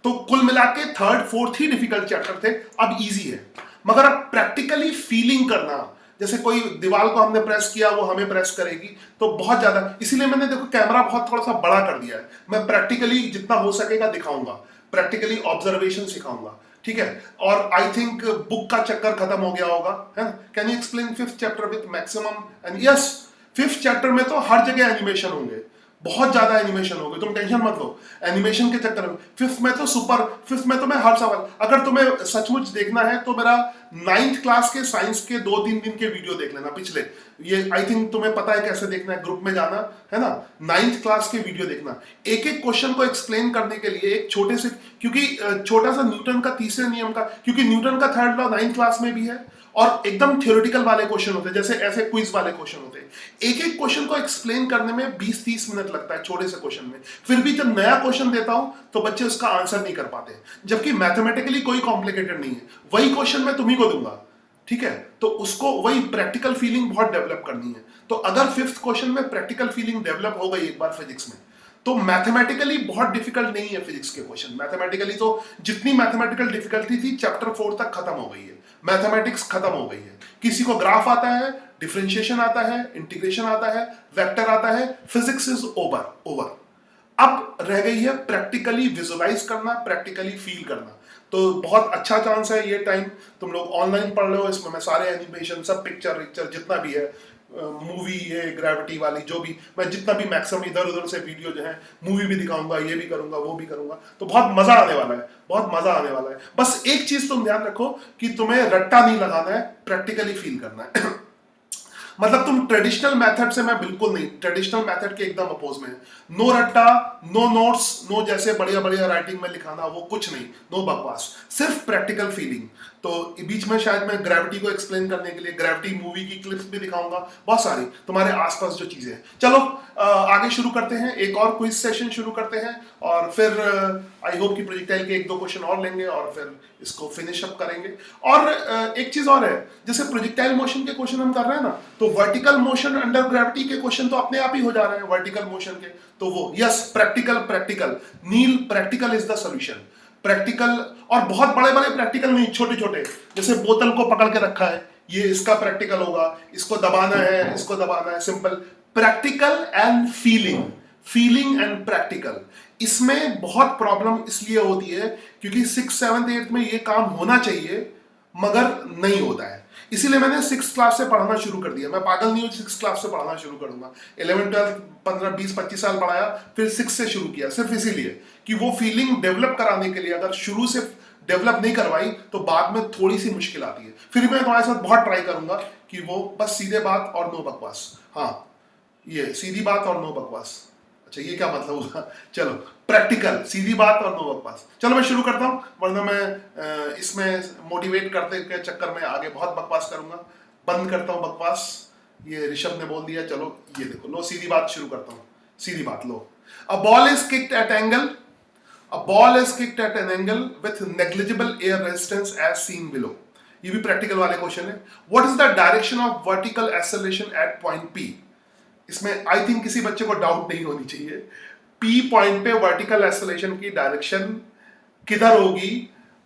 [SPEAKER 1] तो कुल मिला के 3rd 4th ही डिफिकल्ट चैप्टर थे, अब इजी है। मगर अब प्रैक्टिकली फीलिंग करना, जैसे कोई दीवार को हमने प्रेस किया वो हमें प्रेस करेगी, तो बहुत ज्यादा, इसीलिए मैंने देखो कैमरा बहुत थोड़ा सा बड़ा कर दिया है। मैं प्रैक्टिकली जितना हो सकेगा दिखाऊंगा, प्रैक्टिकली ऑब्जर्वेशन सिखाऊंगा। ठीक है, और आई थिंक बुक का चक्कर खत्म हो गया होगा, है ना। Can you explain 5th chapter with maximum, and yes 5th chapter में तो हर जगह एनिमेशन होंगे, बहुत ज्यादा एनिमेशन होगी, तुम टेंशन मत लो एनिमेशन के चक्कर में। 5th में तो सुपर, 5th में तो मैं हर सवाल, अगर तुम्हें सचमुच देखना है तो मेरा 9th क्लास के साइंस के 2-3 दिन के वीडियो देख लेना पिछले, ये आई थिंक तुम्हें पता है कैसे देखना है, ग्रुप में जाना है ना, 9th क्लास के वीडियो देखना। एक एक क्वेश्चन को एक्सप्लेन करने के लिए एक छोटे से, क्योंकि छोटा सा न्यूटन का तीसरे नियम का, क्योंकि न्यूटन का 3rd लॉ 9th क्लास में भी है, और एकदम थ्योरेटिकल वाले क्वेश्चन होते हैं, जैसे ऐसे क्विज वाले क्वेश्चन होते हैं। एक एक क्वेश्चन को एक्सप्लेन करने में 20-30 मिनट लगता है छोटे से क्वेश्चन में। फिर भी जब नया क्वेश्चन देता हूं तो बच्चे उसका आंसर नहीं कर पाते, जबकि मैथमेटिकली कोई कॉम्प्लिकेटेड नहीं है, वही क्वेश्चन मैं तुम्ही को दूंगा। ठीक है, तो उसको वही प्रैक्टिकल फीलिंग बहुत डेवलप करनी है। तो अगर 5th क्वेश्चन में प्रैक्टिकल फीलिंग डेवलप हो गई एक बार फिजिक्स में, तो मैथमेटिकली बहुत डिफिकल्ट नहीं है फिजिक्स के क्वेश्चन। मैथमेटिकली तो जितनी मैथमेटिकल डिफिकल्टी थी चैप्टर 4 तक खत्म हो गई है, मैथमेटिक्स खत्म हो गई है। किसी को ग्राफ आता है, डिफरेंशिएशन आता है, इंटीग्रेशन आता है, वेक्टर आता है, फिजिक्स इज ओवर। अब रह गई है प्रैक्टिकली विजुअलाइज करना, प्रैक्टिकली फील करना। तो बहुत अच्छा चांस है ये टाइम, तुम लोग ऑनलाइन पढ़ रहे हो, इसमें मैं सारे एनिमेशन, सब पिक्चर जितना भी है, मूवी है ग्रेविटी वाली, जो भी मैं जितना भी मैक्सिमम इधर उधर से वीडियो जो है, मूवी भी दिखाऊंगा, ये भी करूंगा, वो भी करूंगा, तो बहुत मजा आने वाला है, बहुत मजा आने वाला है। बस एक चीज तुम ध्यान रखो कि तुम्हें रट्टा नहीं लगाना है, प्रैक्टिकली फील करना है। मतलब तुम ट्रेडिशनल मेथड से, मैं बिल्कुल नहीं, ट्रेडिशनल मेथड के एकदम अपोज में, नो रट्टा, नो नोट्स, नो जैसे बढ़िया बढ़िया राइटिंग में लिखाना, वो कुछ नहीं, नो बकवास, सिर्फ प्रैक्टिकल फीलिंग। तो बीच में शायद मैं ग्रेविटी को एक्सप्लेन करने के लिए ग्रेविटी मूवी की क्लिप्स भी दिखाऊंगा, बहुत सारी तुम्हारे आसपास जो चीजें हैं। चलो आगे शुरू करते हैं, एक और क्विज सेशन शुरू करते हैं, और फिर आई होप कि प्रोजेक्टाइल के 1-2 क्वेश्चन और लेंगे और फिर इसको फिनिश अप करेंगे। और एक चीज और है, जैसे प्रोजेक्टाइल मोशन के क्वेश्चन हम कर रहे हैं ना, तो वर्टिकल मोशन अंडर ग्रेविटी के क्वेश्चन तो अपने आप ही हो जा रहे हैं वर्टिकल मोशन के, तो वो yes practical Neel, practical is the solution. Practical, और बहुत बड़े बड़े प्रैक्टिकल नहीं, छोटे छोटे, जैसे बोतल को पकड़ के रखा है, ये इसका प्रैक्टिकल होगा, इसको दबाना है, इसको दबाना है, simple. Practical and feeling and practical, इसमें बहुत प्रॉब्लम इसलिए होती है क्योंकि 6th 7th 8th में ये काम होना चाहिए मगर नहीं होता है, इसीलिए मैंने 6th क्लास से पढ़ाना शुरू कर दिया। मैं पागल नहीं हूँ, 6th क्लास से पढ़ाना शुरू करूंगा। 11 12 15 20 25 साल पढ़ाया, फिर 6 से शुरू किया, सिर्फ इसीलिए कि वो फीलिंग डेवलप कराने के लिए। अगर शुरू से डेवलप नहीं करवाई तो बाद में थोड़ी सी मुश्किल आती है। फिर मैं तुम्हारे साथ बहुत ट्राई करूंगा कि वो बस सीधे बात और नो बकवास, हाँ ये सीधी बात और नो बकवास। अच्छा ये क्या मतलब हुआ? चलो प्रैक्टिकल, सीधी बात और नो बकवास। चलो मैं शुरू करता हूँ, वरना मैं इसमें मोटिवेट करते के चक्कर में आगे बहुत बकवास करूंगा। बंद करता हूँ बकवास, ये ऋषभ ने बोल दिया। चलो ये देखो, लो सीधी बात शुरू करता हूँ, सीधी बात लो। A ball is kicked at angle, a ball is kicked at an angle with negligible air resistance as seen below। ये भी प्रैक्टिकल वाले क्वेश्चन है। What is the direction of vertical acceleration at point P? इसमें आई थिंक किसी बच्चे को डाउट नहीं होनी चाहिए, P पॉइंट पे वर्टिकल एक्सेलरेशन की डायरेक्शन किधर होगी।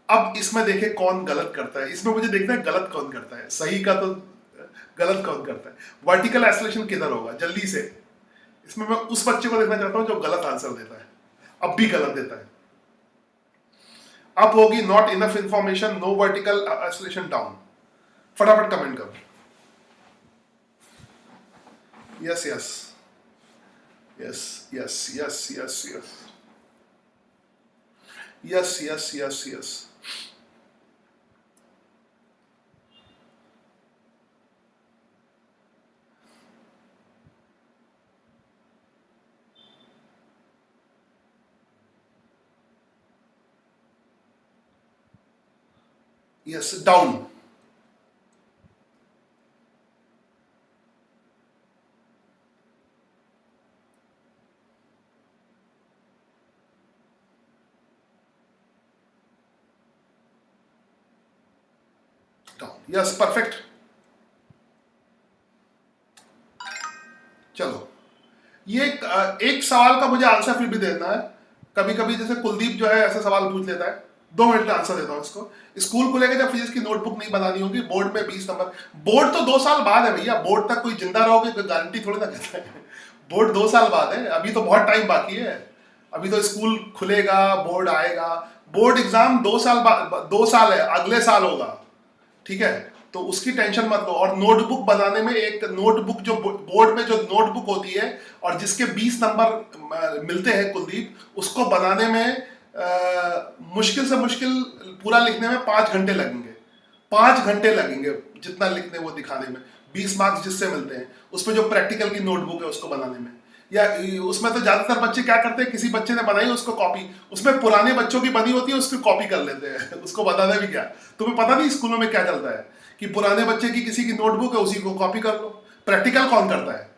[SPEAKER 1] अब इसमें देखे कौन गलत करता है, इसमें मुझे देखना है गलत कौन करता है, सही का तो गलत कौन करता है। वर्टिकल एक्सेलरेशन किधर होगा जल्दी से, इसमें मैं उस बच्चे को देखना चाहता हूं जो गलत आंसर देता है, अब भी गलत देता है। अब होगी not enough information, no vertical acceleration down. फटाफट कमेंट करो। Yes yes yes yes yes yes yes yes yes yes yes yes down. Down yes perfect. चलो ये एक सवाल का मुझे आंसर फिर भी देना है। कभी कभी जैसे कुलदीप जो है ऐसा सवाल पूछ लेता है, 2 मिनट में आंसर देता हूँ इसको। स्कूल खुलेगा जब फिजिक्स की नोटबुक नहीं बनानी होगी, बोर्ड में 20 नंबर। बोर्ड तो 2 साल बाद है भैया, बोर्ड तक कोई जिंदा रहोगे कोई गारंटी थोड़ी ना कहता है। बोर्ड 2 साल बाद है, अभी तो बहुत टाइम बाकी है। अभी तो स्कूल खुलेगा, बोर्ड आएगा। बोर्ड एग्जाम 2 साल बाद, 2 साल है, अगले साल होगा, ठीक है। तो उसकी टेंशन मत लो। और नोटबुक बनाने में, एक नोटबुक जो बोर्ड में जो नोटबुक होती है और जिसके 20 नंबर मिलते हैं कुलदीप, उसको बनाने में मुश्किल से मुश्किल पूरा लिखने में 5 घंटे लगेंगे। 5 घंटे लगेंगे जितना लिखने वो दिखाने में। 20 मार्क्स जिससे मिलते हैं, उसमें जो प्रैक्टिकल की नोटबुक है उसको बनाने में। या उसमें तो ज्यादातर बच्चे क्या करते हैं, किसी बच्चे ने बनाई उसको कॉपी, उसमें पुराने बच्चों की बनी होती है उसको कॉपी कर लेते हैं। उसको बताना भी क्या, तुम्हें पता नहीं स्कूलों में क्या चलता है कि पुराने बच्चे की किसी की नोटबुक है उसी को कॉपी कर लो। प्रैक्टिकल कौन करता है?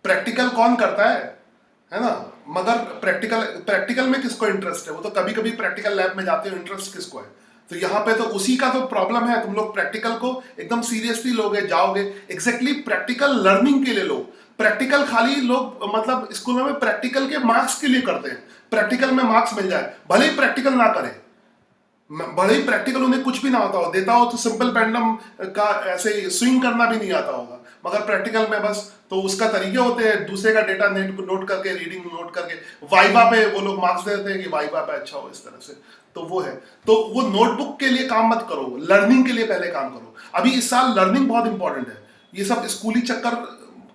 [SPEAKER 1] प्रैक्टिकल कौन करता है ना। मगर प्रैक्टिकल प्रैक्टिकल में किसको इंटरेस्ट है? वो तो कभी कभी प्रैक्टिकल लैब में जाते हो, इंटरेस्ट किसको है? तो यहाँ पे तो उसी का तो प्रॉब्लम है। तुम लोग प्रैक्टिकल को एकदम सीरियसली लोगे, जाओगे, एग्जैक्टली प्रैक्टिकल लर्निंग के लिए लो। प्रैक्टिकल खाली लोग मतलब स्कूलों में प्रैक्टिकल के मार्क्स के लिए करते हैं, प्रैक्टिकल में मार्क्स मिल जाए, भले ही प्रैक्टिकल ना करें, भले ही प्रैक्टिकल उन्हें कुछ भी ना आता हो, देता हो तो सिंपल पेंडुलम का ऐसे स्विंग करना भी नहीं आता होगा, मगर प्रैक्टिकल में बस तो उसका तरीके होते हैं, दूसरे का डेटा नोट करके, रीडिंग नोट करके, वाइवा पे वो लोग मार्क्स देते हैं कि वाइवा पे अच्छा हो, इस तरह से। तो वो है, तो वो नोटबुक के लिए काम मत करो, लर्निंग के लिए पहले काम करो। अभी इस साल लर्निंग बहुत इंपॉर्टेंट है। ये सब स्कूली चक्कर,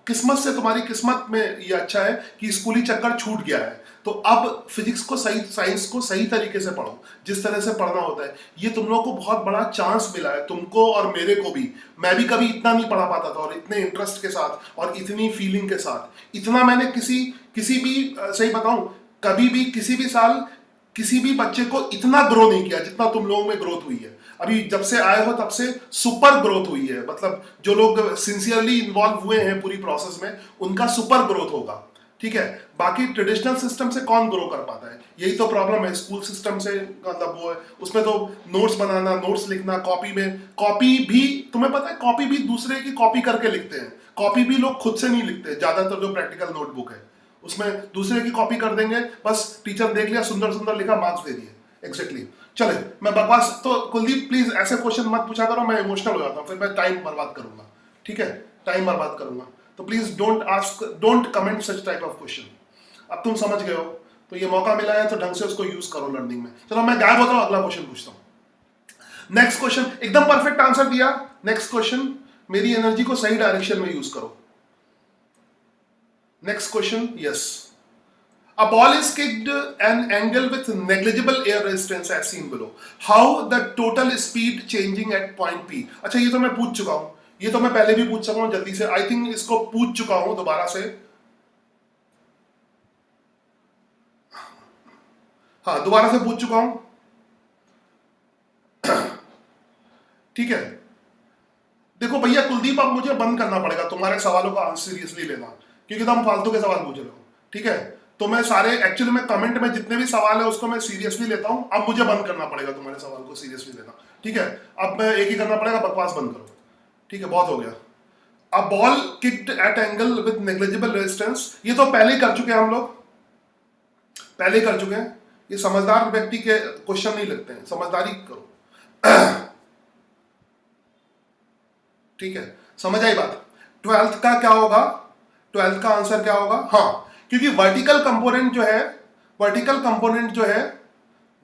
[SPEAKER 1] किस्मत से, तुम्हारी किस्मत में ये अच्छा है कि स्कूली चक्कर छूट गया है। तो अब फिजिक्स को सही, साइंस को सही तरीके से पढ़ो, जिस तरह से पढ़ना होता है। ये तुम लोगों को बहुत बड़ा चांस मिला है, तुमको और मेरे को भी। मैं भी कभी इतना नहीं पढ़ा पाता था, और इतने इंटरेस्ट के साथ और इतनी फीलिंग के साथ, इतना मैंने किसी भी सही बताऊं, कभी भी किसी भी साल किसी भी बच्चे को इतना ग्रो नहीं किया जितना तुम लोगों में ग्रोथ हुई है। अभी जब से आए हो तब से सुपर ग्रोथ हुई है। मतलब जो लोग सिंसियरली इन्वॉल्व हुए हैं पूरी प्रोसेस में, उनका सुपर ग्रोथ होगा, ठीक है। बाकी ट्रेडिशनल सिस्टम से कौन ग्रो कर पाता है? यही तो प्रॉब्लम है स्कूल सिस्टम से। मतलब वो है, उसमें तो नोट्स बनाना, नोट्स लिखना, कॉपी में, कॉपी भी तुम्हें पता है, कॉपी भी दूसरे की कॉपी करके लिखते हैं। कॉपी भी लोग खुद से नहीं लिखते, ज्यादातर जो प्रैक्टिकल नोटबुक है उसमें दूसरे की कॉपी कर देंगे, बस टीचर देख लिया, सुंदर सुंदर लिखा, मार्क्स दे दिए। एग्जैक्टली। चले, मैं बकवास तो कुलदीप प्लीज ऐसे क्वेश्चन मत पूछा करो, मैं इमोशनल हो जाता हूँ, फिर मैं टाइम बर्बाद करूंगा, ठीक है, टाइम बर्बाद करूंगा। तो please don't comment such type of question. अब तुम समझ गए हो, तो ये मौका मिला है तो ढंग से उसको यूज करो लर्निंग में। चलो मैं गायब होता हूँ, अगला क्वेश्चन पूछता हूँ। नेक्स्ट क्वेश्चन, एकदम परफेक्ट आंसर दिया। नेक्स्ट क्वेश्चन, मेरी एनर्जी को सही डायरेक्शन में यूज करो। Next question, yes. A ball is kicked an angle with negligible air resistance as seen below. How the total speed changing at point P? अच्छा, ये तो मैं पूछ चुका हूं, ये तो मैं पहले भी पूछ चुका हूं, जल्दी से आई थिंक इसको पूछ चुका हूं दोबारा से। हाँ, दोबारा से पूछ चुका हूं, ठीक है। देखो भैया कुलदीप, अब मुझे बंद करना पड़ेगा तुम्हारे सवालों का आंसर सीरियसली लेना, क्योंकि तुम फालतू के सवाल पूछ रहे हो, ठीक है। तो मैं सारे एक्चुअली में कमेंट में जितने भी सवाल है उसको मैं सीरियसली लेता हूं। अब मुझे बंद करना पड़ेगा तुम्हारे सवाल को सीरियसली लेना, ठीक है। अब मैं एक ही करना पड़ेगा, बकवास बंद करो, ठीक है, बहुत हो गया। A ball kicked at angle with negligible resistance, ये तो पहले ही कर चुके हैं हम लोग, पहले ही कर चुके हैं। ये समझदार व्यक्ति के क्वेश्चन नहीं लगते हैं, समझदारी करो, ठीक है। समझ आई बात? 12th का क्या होगा? 12th का आंसर क्या होगा? हाँ, क्योंकि वर्टिकल कंपोनेंट जो है, वर्टिकल कंपोनेंट जो है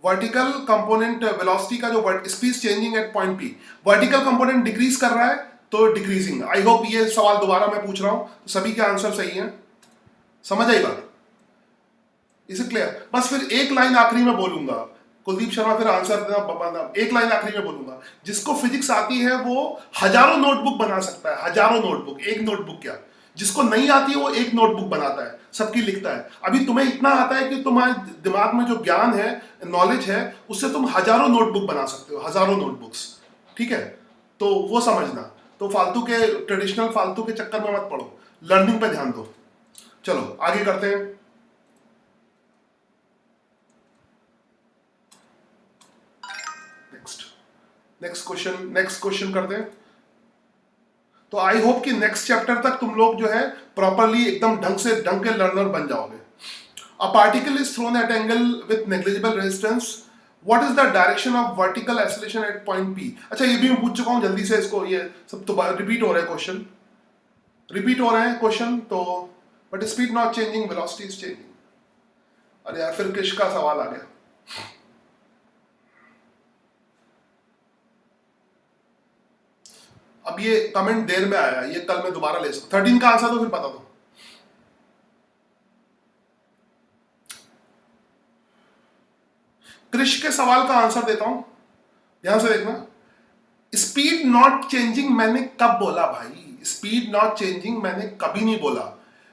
[SPEAKER 1] वर्टिकल कंपोनेंट वेलोसिटी का जो speed changing at point P, vertical component decrease कर रहा है तो डिक्रीजिंग। आई होप ये सवाल दोबारा मैं पूछ रहा हूं तो सभी के आंसर सही हैं। समझ आई बात? इसे क्लियर? बस फिर एक लाइन आखिरी में बोलूंगा, कुलदीप शर्मा फिर आंसर देना, एक लाइन आखिरी में बोलूंगा। जिसको फिजिक्स आती है वो हजारों नोटबुक बना सकता है, हजारों नोटबुक, एक नोटबुक क्या, जिसको नहीं आती है वो एक नोटबुक बनाता है, सबकी लिखता है। अभी तुम्हें इतना आता है कि तुम्हारे दिमाग में जो ज्ञान है, नॉलेज है, उससे तुम हजारों नोटबुक बना सकते हो, हजारों नोटबुक्स। ठीक है, तो वो समझना। तो फालतू के, ट्रेडिशनल फालतू के चक्कर में मत पड़ो, लर्निंग पे ध्यान दो। चलो आगे करते हैं। नेक्स्ट क्वेश्चन करते हैं। तो आई होप कि नेक्स्ट चैप्टर तक तुम लोग जो है प्रॉपरली एकदम ढंग के लर्नर बन जाओगे। A particle is thrown at angle with negligible resistance, what is the direction of vertical acceleration at point P? अच्छा ये भी मैं पूछ चुका हूं, जल्दी से इसको, ये सब तो रिपीट हो रहे हैं क्वेश्चन, तो but speed not changing, velocity is changing. अरे यार फिर कृष का सवाल आ गया। अब ये कमेंट देर में आया, ये कल मैं दोबारा ले सकता। 13 का आंसर तो फिर बता दो। कृष के सवाल का आंसर देता हूं, ध्यान से देखना। स्पीड नॉट चेंजिंग मैंने कब बोला भाई? स्पीड नॉट चेंजिंग मैंने कभी नहीं बोला।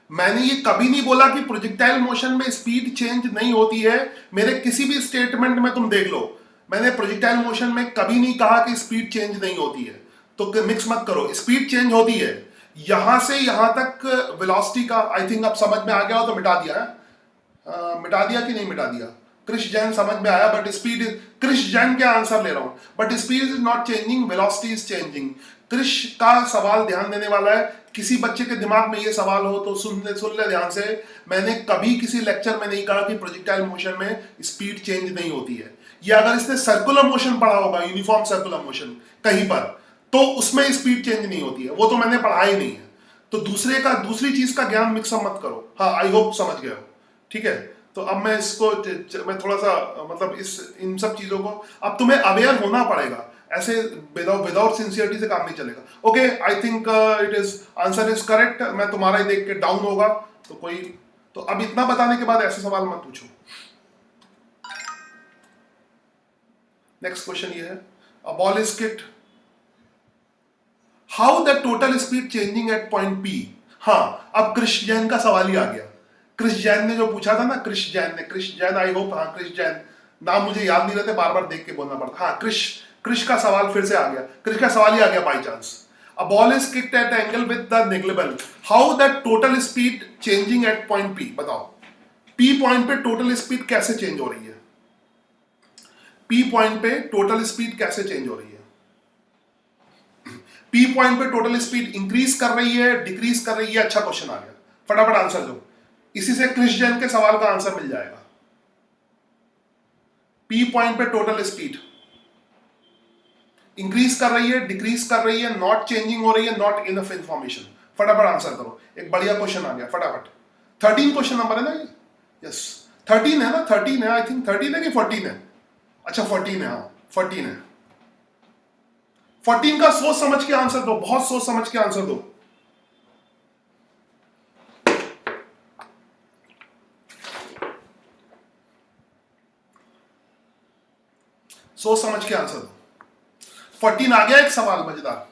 [SPEAKER 1] मैंने ये कभी नहीं बोला कि प्रोजेक्टाइल मोशन में स्पीड चेंज नहीं होती है। मेरे किसी भी स्टेटमेंट में तुम देख लो, मैंने प्रोजेक्टाइल मोशन में कभी नहीं कहा कि स्पीड चेंज नहीं होती है। तो मिक्स मत करो, स्पीड चेंज होती है। यहां से यहां तक वेलोसिटी का आई थिंक अब समझ में आ गया हो तो मिटा दिया है। मिटा दिया कि नहीं मिटा दिया? क्रिश जैन समझ में आया, बट स्पीड, क्रिश जैन के आंसर ले रहा हूं, but speed is not changing, velocity is changing. Krish का सवाल ध्यान देने वाला है। किसी बच्चे के दिमाग में ये सवाल हो तो सुन ले ध्यान से। मैंने कभी किसी लेक्चर में नहीं कहा कि प्रोजेक्टाइल मोशन में स्पीड चेंज नहीं होती है। या अगर इसने सर्कुलर मोशन पढ़ा होगा, यूनिफॉर्म सर्कुलर मोशन कहीं पर, तो उसमें स्पीड चेंज नहीं होती है, वो तो मैंने पढ़ा ही नहीं है। तो दूसरी चीज का ज्ञान मिक्सअप मत करो। हाँ आई होप समझ गए हो, ठीक है। तो अब मैं इसको मैं थोड़ा सा मतलब इन सब चीजों को अब तुम्हें अवेयर होना पड़ेगा। ऐसे विदाउट सिंसियरिटी से काम नहीं चलेगा। Okay, I think it is answer is correct. मैं तुम्हारा ही देख के डाउन होगा तो कोई, तो अब इतना बताने के बाद ऐसे सवाल मत पूछो। नेक्स्ट क्वेश्चन ये है, a ball is kicked, how the total speed changing at point P? हाँ, अब क्रिश जैन का सवाल ही आ गया। क्रिश जैन ने जो पूछा था ना, क्रिश जैन, आई होप, हाँ क्रिश जैन, नाम मुझे याद नहीं रहते, बार बार देख के बोलना पड़ता। हाँ क्रिश का सवाल फिर से आ गया, क्रिश का सवाल ही आ गया by chance. A ball is kicked at angle with the negligible, how the total speed changing at point P? बताओ, पी पॉइंट पे टोटल स्पीड कैसे चेंज हो रही है? पी पॉइंट पे टोटल स्पीड कैसे चेंज हो रही है? पी पॉइंट पे टोटल स्पीड इंक्रीज कर रही है, डिक्रीज कर रही है? अच्छा क्वेश्चन आ गया, फटाफट आंसर दो। इसी से क्रिश जैन के सवाल का आंसर मिल जाएगा। पी पॉइंट पे टोटल स्पीड इंक्रीज कर रही है, डिक्रीज कर रही है, नॉट चेंजिंग हो रही है, नॉट इनफ इंफॉर्मेशन? फटाफट आंसर करो, एक बढ़िया क्वेश्चन आ गया, फटाफट। 13 क्वेश्चन नंबर है ना ये? यस 13 है ना, 13 है आई थिंक, 13 है कि 14 है? अच्छा 14 है, हाँ 14 है। 14 का सोच समझ के आंसर दो, बहुत सोच समझ के आंसर दो। सोच समझ के आंसर दो। 14 आ गया एक सवाल मजेदार।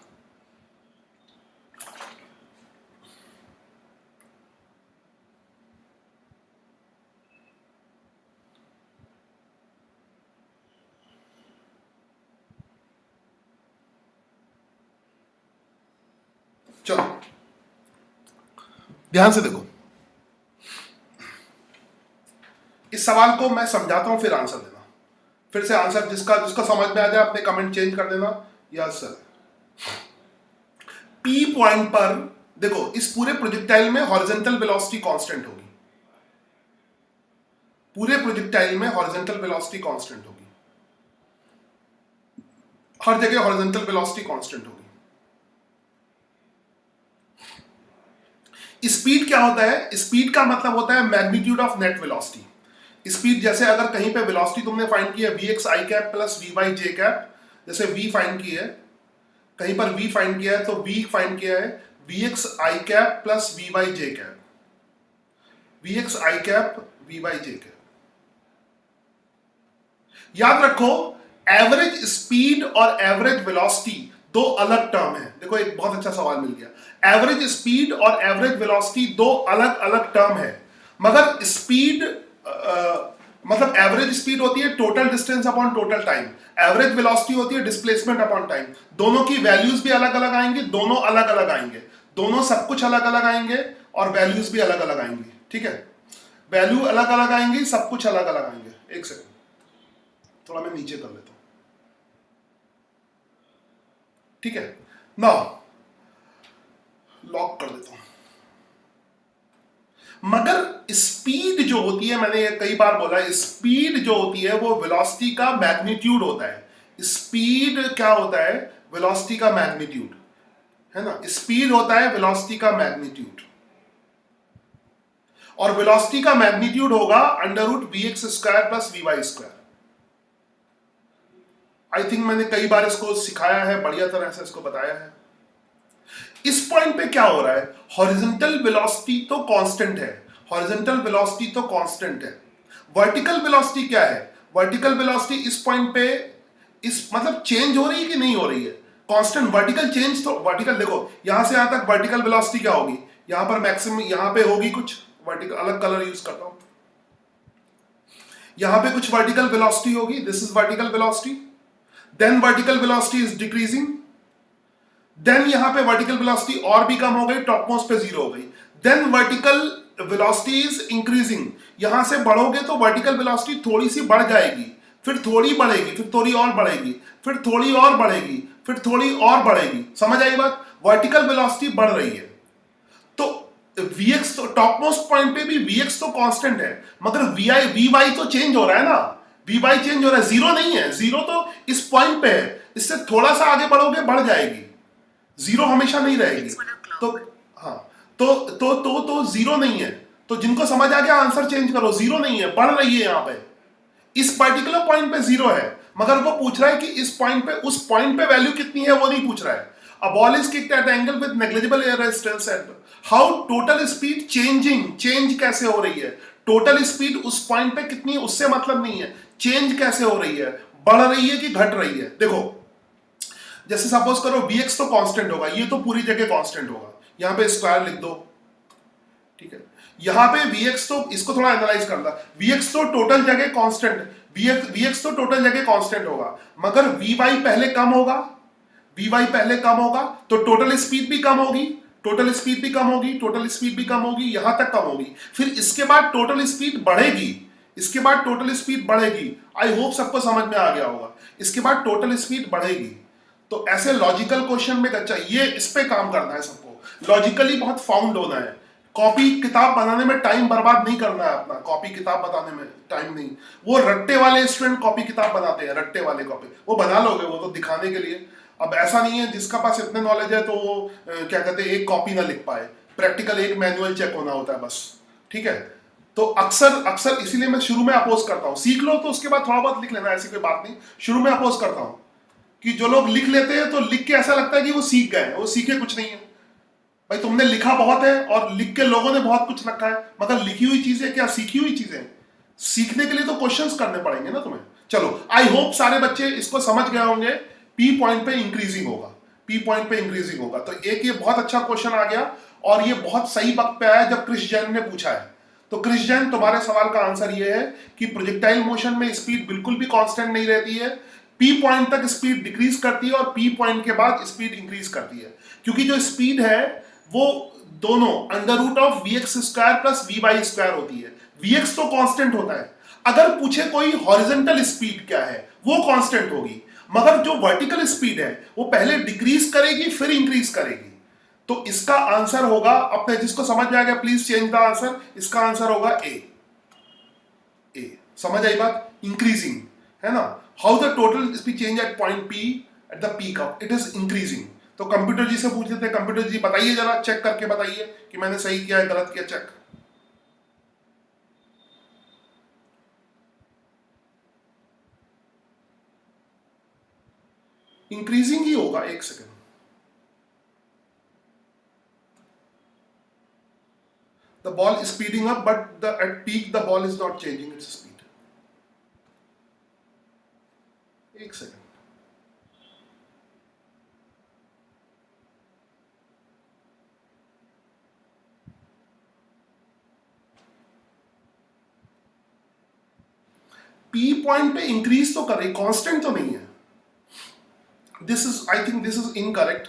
[SPEAKER 1] चलो ध्यान से देखो, इस सवाल को मैं समझाता हूं फिर आंसर देना। फिर से आंसर जिसका समझ में आ जाए अपने कमेंट चेंज कर देना। यस सर, पी पॉइंट पर देखो, इस पूरे प्रोजेक्टाइल में हॉरिजॉन्टल वेलोसिटी कांस्टेंट होगी। पूरे प्रोजेक्टाइल में हॉरिजॉन्टल वेलोसिटी कांस्टेंट होगी, हर जगह हॉरिजॉन्टल वेलोसिटी कांस्टेंट होगी। स्पीड क्या होता है? स्पीड का मतलब होता है magnitude of net velocity. Speed जैसे अगर कहीं पे वेलोसिटी तुमने फाइंड की है V X I cap plus V Y J cap, जैसे वी फाइंड की है, कहीं पर वी फाइंड किया है तो वी फाइंड किया है V X I cap plus V Y J cap, V X I cap V Y J cap. याद रखो एवरेज स्पीड और एवरेज वेलोसिटी दो अलग टर्म है। देखो एक बहुत अच्छा सवाल मिल गया, एवरेज स्पीड और एवरेज वेलोसिटी दो अलग अलग टर्म है, मगर स्पीड मतलब एवरेज स्पीड होती है total distance upon total time, average velocity होती है डिस्प्लेसमेंट अपॉन टाइम। दोनों की वैल्यूज भी अलग अलग आएंगे, दोनों अलग अलग आएंगे, दोनों सब कुछ अलग अलग आएंगे और वैल्यूज भी अलग अलग आएंगी। ठीक है, वैल्यू अलग अलग आएंगी, सब कुछ अलग अलग आएंगे। एक सेकंड, थोड़ा मैं नीचे कर लेता हूं। ठीक है, नाउ लॉक कर देता हूं। मगर स्पीड जो होती है, मैंने कई बार बोला, स्पीड जो होती है वो वेलोसिटी का मैग्नीट्यूड होता है। स्पीड क्या होता है? वेलोसिटी का मैग्नीट्यूड, है ना। स्पीड होता है वेलोसिटी का मैग्नीट्यूड, और वेलोसिटी का मैग्नीट्यूड होगा under root V X square plus V Y square. I think मैंने कई बार इसको सिखाया है, बढ़िया तरह से इसको बताया है। इस पॉइंट पे क्या हो रहा है? हॉरिजॉन्टल वेलोसिटी तो कांस्टेंट है, हॉरिजॉन्टल वेलोसिटी तो कांस्टेंट है। वर्टिकल वेलोसिटी क्या है? वर्टिकल वेलोसिटी इस पॉइंट पे इस मतलब चेंज हो रही है कि नहीं हो रही है? कांस्टेंट। वर्टिकल चेंज तो वर्टिकल, देखो यहां से यहां तक वर्टिकल वेलोसिटी क्या होगी? यहां पर मैक्सिमम यहां पे होगी कुछ वर्टिकल, अलग कलर यूज करता हूं, यहां पे कुछ वर्टिकल वेलोसिटी होगी, this is vertical velocity, then vertical velocity is decreasing, then यहां पे वर्टिकल वेलोसिटी और भी कम हो गई, टॉप मोस्ट पे जीरो हो गई, then vertical velocity is increasing, यहां से बढ़ोगे तो वर्टिकल वेलोसिटी थोड़ी सी बढ़ जाएगी, फिर थोड़ी बढ़ेगी, फिर थोड़ी और बढ़ेगी, फिर थोड़ी और बढ़ेगी, फिर थोड़ी और बढ़ेगी। समझ आई बात? वर्टिकल वेलोसिटी बढ़ रही है। तो Vx तो टॉप मोस्ट पॉइंट पे भी Vx तो कांस्टेंट है, मगर Vy तो चेंज हो रहा है ना, Vy चेंज हो रहा है, जीरो नहीं है। जीरो तो इस पॉइंट पे है, इससे थोड़ा सा आगे बढ़ोगे बढ़ जाएगी, जीरो हमेशा नहीं रहेगी। तो हाँ, तो जीरो नहीं है। तो जिनको समझ आ गया आंसर चेंज करो, जीरो नहीं है, बढ़ रही है यहां पे, इस पर्टिकुलर पॉइंट पे जीरो है, मगर वो पूछ रहा है कि इस पॉइंट पे, उस पॉइंट पे वैल्यू कितनी है, वो नहीं पूछ रहा है। A ball is kicked at angle with negligible air resistance at how total speed changing, change कैसे हो रही है, टोटल स्पीड उस पॉइंट पे कितनी है उससे मतलब नहीं है, चेंज कैसे हो रही है, बढ़ रही है कि घट रही है। देखो जैसे सपोज करो Vx तो कांस्टेंट होगा, ये तो पूरी जगह कांस्टेंट होगा, यहां पे स्क्वायर लिख दो। ठीक है, यहां पे Vx तो, इसको थोड़ा एनालाइज करना, Vx तो टोटल जगह कांस्टेंट, Vx तो टोटल जगह कांस्टेंट होगा, मगर Vy पहले कम होगा, Vy पहले कम होगा तो टोटल स्पीड भी कम होगी, टोटल स्पीड भी कम होगी, टोटल स्पीड भी कम होगी, यहां तक कम होगी, फिर इसके बाद टोटल स्पीड बढ़ेगी, इसके बाद टोटल स्पीड बढ़ेगी। आई होप सबको समझ में आ गया होगा, इसके बाद टोटल स्पीड बढ़ेगी। तो ऐसे लॉजिकल क्वेश्चन में अच्छा, ये इस पे काम करना है सबको, लॉजिकली बहुत फाउंड होना है। कॉपी किताब बनाने में टाइम बर्बाद नहीं करना है अपना, कॉपी किताब बनाने में टाइम नहीं। वो रट्टे वाले स्टूडेंट कॉपी किताब बनाते हैं, रट्टे वाले कॉपी, वो बना लोगे, वो तो दिखाने के लिए। अब ऐसा नहीं है जिसका पास इतने नॉलेज है तो वो क्या कहते हैं एक कॉपी ना लिख पाए, प्रैक्टिकल एक मैनुअल चेक होना होता है बस। ठीक है, तो अक्सर अक्सर इसीलिए मैं शुरू में अपोज करता हूँ, सीख लो तो उसके बाद थोड़ा बहुत लिख लेना, ऐसी कोई बात नहीं। शुरू में अपोज करता हूँ कि जो लोग लिख लेते हैं तो लिख के ऐसा लगता है कि वो सीख गए, वो सीखे कुछ नहीं है। भाई तुमने लिखा बहुत है और लिख के लोगों ने बहुत कुछ रखा है, मगर लिखी हुई चीजें क्या सीखी हुई चीजें? सीखने के लिए तो क्वेश्चंस करने पड़ेंगे ना तुम्हें। चलो, आई होप सारे बच्चे इसको समझ गए होंगे। पी पॉइंट पे इंक्रीजिंग होगा, पी पॉइंट पे इंक्रीजिंग होगा। तो एक ये बहुत अच्छा क्वेश्चन आ गया, और ये बहुत सही वक्त पे आया जब क्रिस जैन ने पूछा है। तो क्रिस जैन, तुम्हारे सवाल का आंसर ये है कि प्रोजेक्टाइल मोशन में स्पीड बिल्कुल भी कांस्टेंट नहीं रहती है, पी पॉइंट तक स्पीड डिक्रीज करती है और पी पॉइंट के बाद स्पीड इंक्रीज करती है, क्योंकि जो स्पीड है वो दोनों under root of V X square plus V Y square होती है। वी एक्स तो कांस्टेंट होता है, अगर पूछे कोई हॉरिजॉन्टल स्पीड क्या है, वो कांस्टेंट होगी, मगर जो वर्टिकल स्पीड है वो पहले डिक्रीज करेगी फिर इंक्रीज करेगी। तो इसका आंसर होगा, अपने जिसको समझ में आ गया प्लीज चेंज द आंसर, इसका आंसर होगा ए। ए समझ आई बात? इंक्रीजिंग है ना। How the total speed change at point P at the peak of it is increasing. तो कंप्यूटर जी से पूछ लेते हैं, कंप्यूटर जी बताइए जरा, चेक करके बताइए कि मैंने सही किया है गलत किया, चेक। इंक्रीजिंग ही होगा, एक second. The ball is speeding up, but at peak the ball is not changing its speed. एक सेकेंड। पी पॉइंट पे इंक्रीज तो कर रही, कांस्टेंट तो नहीं है। This is, I think this is incorrect.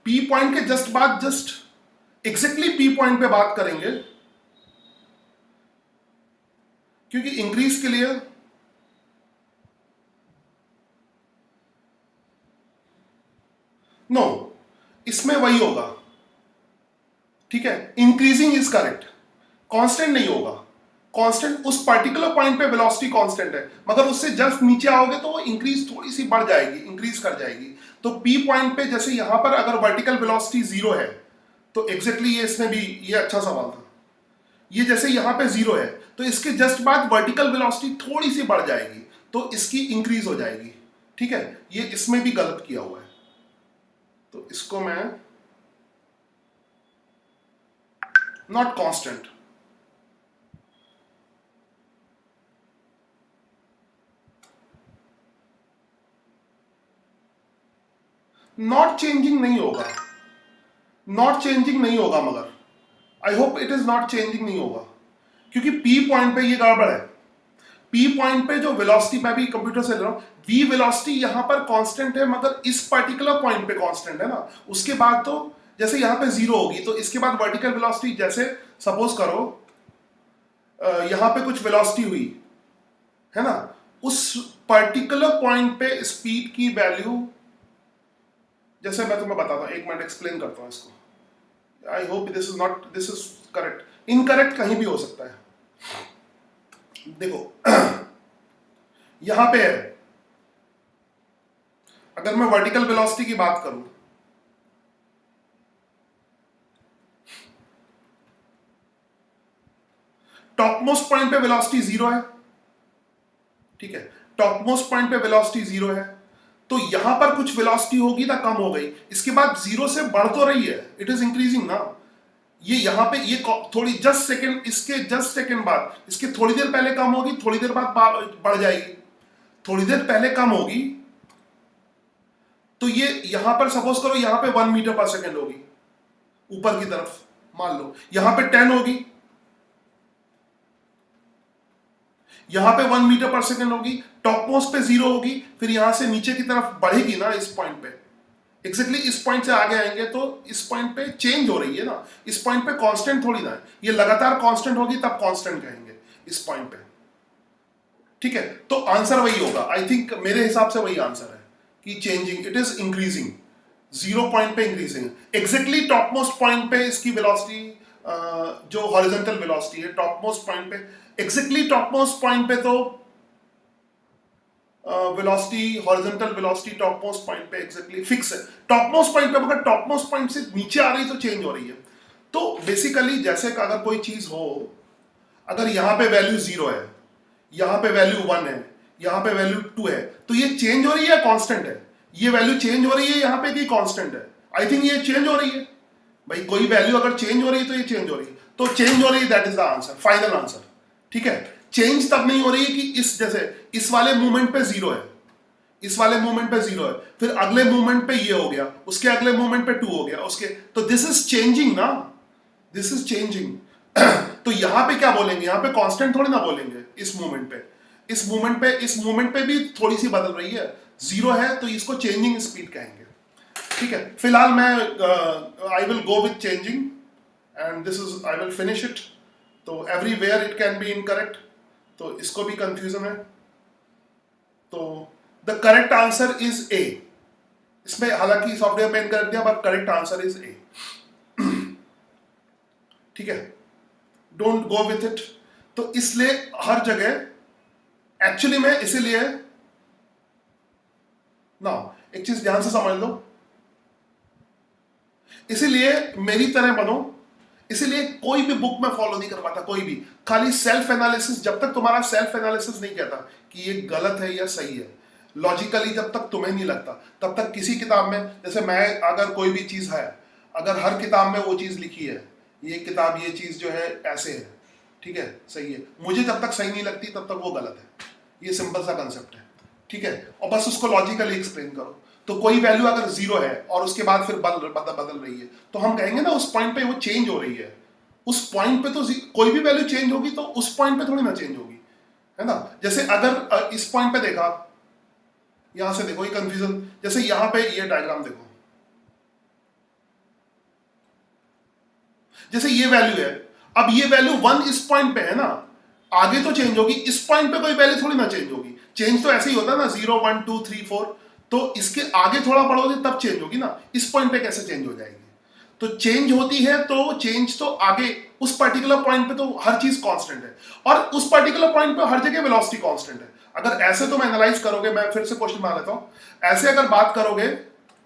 [SPEAKER 1] P point के जस्ट बाद जस्ट एग्जैक्टली पी पॉइंट पे बात करेंगे, क्योंकि इंक्रीज के लिए नो, इसमें वही होगा, ठीक है। इंक्रीजिंग इज करेक्ट, कांस्टेंट नहीं होगा। कांस्टेंट उस पर्टिकुलर पॉइंट पे वेलोसिटी कांस्टेंट है, मगर उससे जस्ट नीचे आओगे तो वो इंक्रीज थोड़ी सी बढ़ जाएगी, इंक्रीज कर जाएगी। तो पी पॉइंट पे जैसे यहां पर अगर वर्टिकल वेलोसिटी 0 है, तो एग्जैक्टली ये इसमें भी ये अच्छा सवाल था। ये जैसे यहां पे 0 है तो इसके जस्ट बाद वर्टिकल वेलोसिटी थोड़ी सी बढ़ जाएगी, तो इसकी इंक्रीज हो जाएगी, ठीक है। ये इसमें भी गलत किया हुआ है, तो इसको मैं नॉट कांस्टेंट, नॉट चेंजिंग नहीं होगा, नॉट चेंजिंग नहीं होगा, मगर I hope it is not changing नहीं होगा, क्योंकि पी पॉइंट पे ये गड़बड़ है। पी पॉइंट पे जो वेलोसिटी, मैं भी कंप्यूटर से ले रहा हूं, वी वेलोसिटी यहां पर कांस्टेंट है, मगर इस पर्टिकुलर पॉइंट पे कांस्टेंट है ना। उसके बाद तो जैसे यहां पे 0 होगी तो इसके बाद वर्टिकल वेलोसिटी, जैसे सपोज करो यहां पे कुछ वेलोसिटी हुई है ना, उस पर्टिकुलर पॉइंट पे स्पीड की वैल्यू, जैसे मैं तुम्हें बताता हूं, एक मिनट एक्सप्लेन करता हूं इसको। I hope this is not, this is correct, incorrect कहीं भी हो सकता है। देखो यहां पे है, अगर मैं वर्टिकल वेलोसिटी की बात करूं, टॉप मोस्ट पॉइंट पे वेलोसिटी 0 है, ठीक है। टॉप मोस्ट पॉइंट पे वेलोसिटी 0 है, तो यहां पर कुछ वेलोसिटी होगी ना, कम हो गई, इसके बाद 0 से बढ़ तो रही है, इट इज इंक्रीजिंग ना। ये यहां पे ये थोड़ी जस्ट सेकंड, इसके जस्ट सेकंड बाद, इसके थोड़ी देर पहले कम होगी, थोड़ी देर बाद बढ़ जाएगी, थोड़ी देर पहले कम होगी, तो ये यहां पर सपोज करो यहां पे 1 मीटर पर सेकंड होगी ऊपर की तरफ, मान लो यहां पे 10 होगी, यहां पे 1 मीटर पर सेकंड होगी, टॉप मोस्ट पे 0 होगी, फिर यहां से नीचे की तरफ बढ़ेगी ना इस पॉइंट पे, एग्जैक्टली इस पॉइंट से आगे आएंगे तो इस पॉइंट पे चेंज हो रही है ना, इस पॉइंट पे कांस्टेंट थोड़ी ना है, ये लगातार कांस्टेंट होगी तब कांस्टेंट कहेंगे इस पॉइंट पे, ठीक है। तो आंसर वही होगा, आई थिंक मेरे हिसाब से वही आंसर है कि changing, it is increasing, 0 point पे increasing, exactly top most point पे इसकी वेलोसिटी, जो हॉरिजॉन्टल वेलोसिटी है टॉप मोस्ट पॉइंट पे, एग्जैक्टली टॉप मोस्ट पॉइंट पे तो velocity, horizontal velocity top most point पे एग्जैक्टली फिक्स है टॉप मोस्ट पॉइंट पे, मगर टॉप मोस्ट पॉइंट से नीचे आ रही तो चेंज हो रही है। तो बेसिकली जैसे कि अगर कोई चीज हो, अगर यहां पे वैल्यू 0 है, यहां पे वैल्यू 1 है, यहां पे वैल्यू 2 है, तो ये चेंज हो रही है, कांस्टेंट है, ये वैल्यू चेंज हो रही है यहां पे कि कांस्टेंट है? आई थिंक ये चेंज हो रही है भाई, कोई वैल्यू अगर चेंज हो रही है तो ये चेंज हो रही है, तो चेंज हो रही है, that is the answer, final answer, ठीक है। चेंज तब नहीं हो रही है कि इस, जैसे इस वाले मूवमेंट पे 0 है, इस वाले मूवमेंट पे 0 है, फिर अगले मूवमेंट पे ये हो गया, उसके अगले मूवमेंट पे 2 हो गया, उसके, तो दिस इज चेंजिंग ना, दिस इज चेंजिंग। तो यहां पे क्या बोलेंगे, यहां पे कांस्टेंट थोड़ी ना बोलेंगे इस मूवमेंट पे, इस मूवमेंट पे भी थोड़ी सी बदल रही है, 0 है तो इसको चेंजिंग स्पीड कहेंगे, ठीक है। फिलहाल मैं I will go with changing and this is, I will finish it. तो everywhere it can be incorrect, तो इसको भी कंफ्यूजन है, तो the correct answer is A. इसमें हालांकि सॉफ्टवेयर में इनकरेक्ट दिया, but correct answer is A, ठीक है। Don't go with it. तो इसलिए हर जगह एक्चुअली में, इसीलिए ना, एक चीज ध्यान से समझ लो, इसीलिए मेरी तरह बनो, इसीलिए कोई भी बुक में फॉलो नहीं कर पाता, कोई भी। खाली सेल्फ एनालिसिस, जब तक तुम्हारा सेल्फ एनालिसिस नहीं कहता कि ये गलत है या सही है, लॉजिकली जब तक तुम्हें नहीं लगता, तब तक किसी किताब में, जैसे मैं अगर कोई भी चीज है, अगर हर किताब में वो चीज लिखी है, ये किताब ये चीज जो है ऐसे है, ठीक है, सही है, मुझे जब तक सही नहीं लगती तब तक वो गलत है। ये सिंपल सा कंसेप्ट है, ठीक है। और बस उसको लॉजिकली एक्सप्लेन करो। तो कोई वैल्यू अगर 0 है और उसके बाद फिर बदल रही है, तो हम कहेंगे ना उस पॉइंट पे वो चेंज हो रही है। उस पॉइंट पे तो कोई भी वैल्यू चेंज होगी तो उस पॉइंट पे थोड़ी ना चेंज होगी, है ना। जैसे अगर इस पॉइंट पे देखा, यहां से देखो, ये कंफ्यूजन, जैसे यहां पे ये डायग्राम देखो, जैसे ये वैल्यू है, अब ये वैल्यू 1 इस पॉइंट पे है ना, आगे तो चेंज होगी, इस पॉइंट पे कोई वैल्यू थोड़ी ना चेंज होगी। चेंज तो ऐसे ही होता है ना, 0 1 2 3 4, तो इसके आगे थोड़ा बढ़ोगे तब चेंज होगी ना, इस पॉइंट पे कैसे चेंज हो जाएगी। तो चेंज होती है तो चेंज तो आगे उस पर्टिकुलर पॉइंट पे तो हर चीज कांस्टेंट है, और उस पर्टिकुलर पॉइंट पे हर जगह वेलोसिटी कांस्टेंट है। अगर ऐसे तुम एनालाइज करोगे, मैं फिर से क्वेश्चन मान लेता हूं, ऐसे अगर बात करोगे,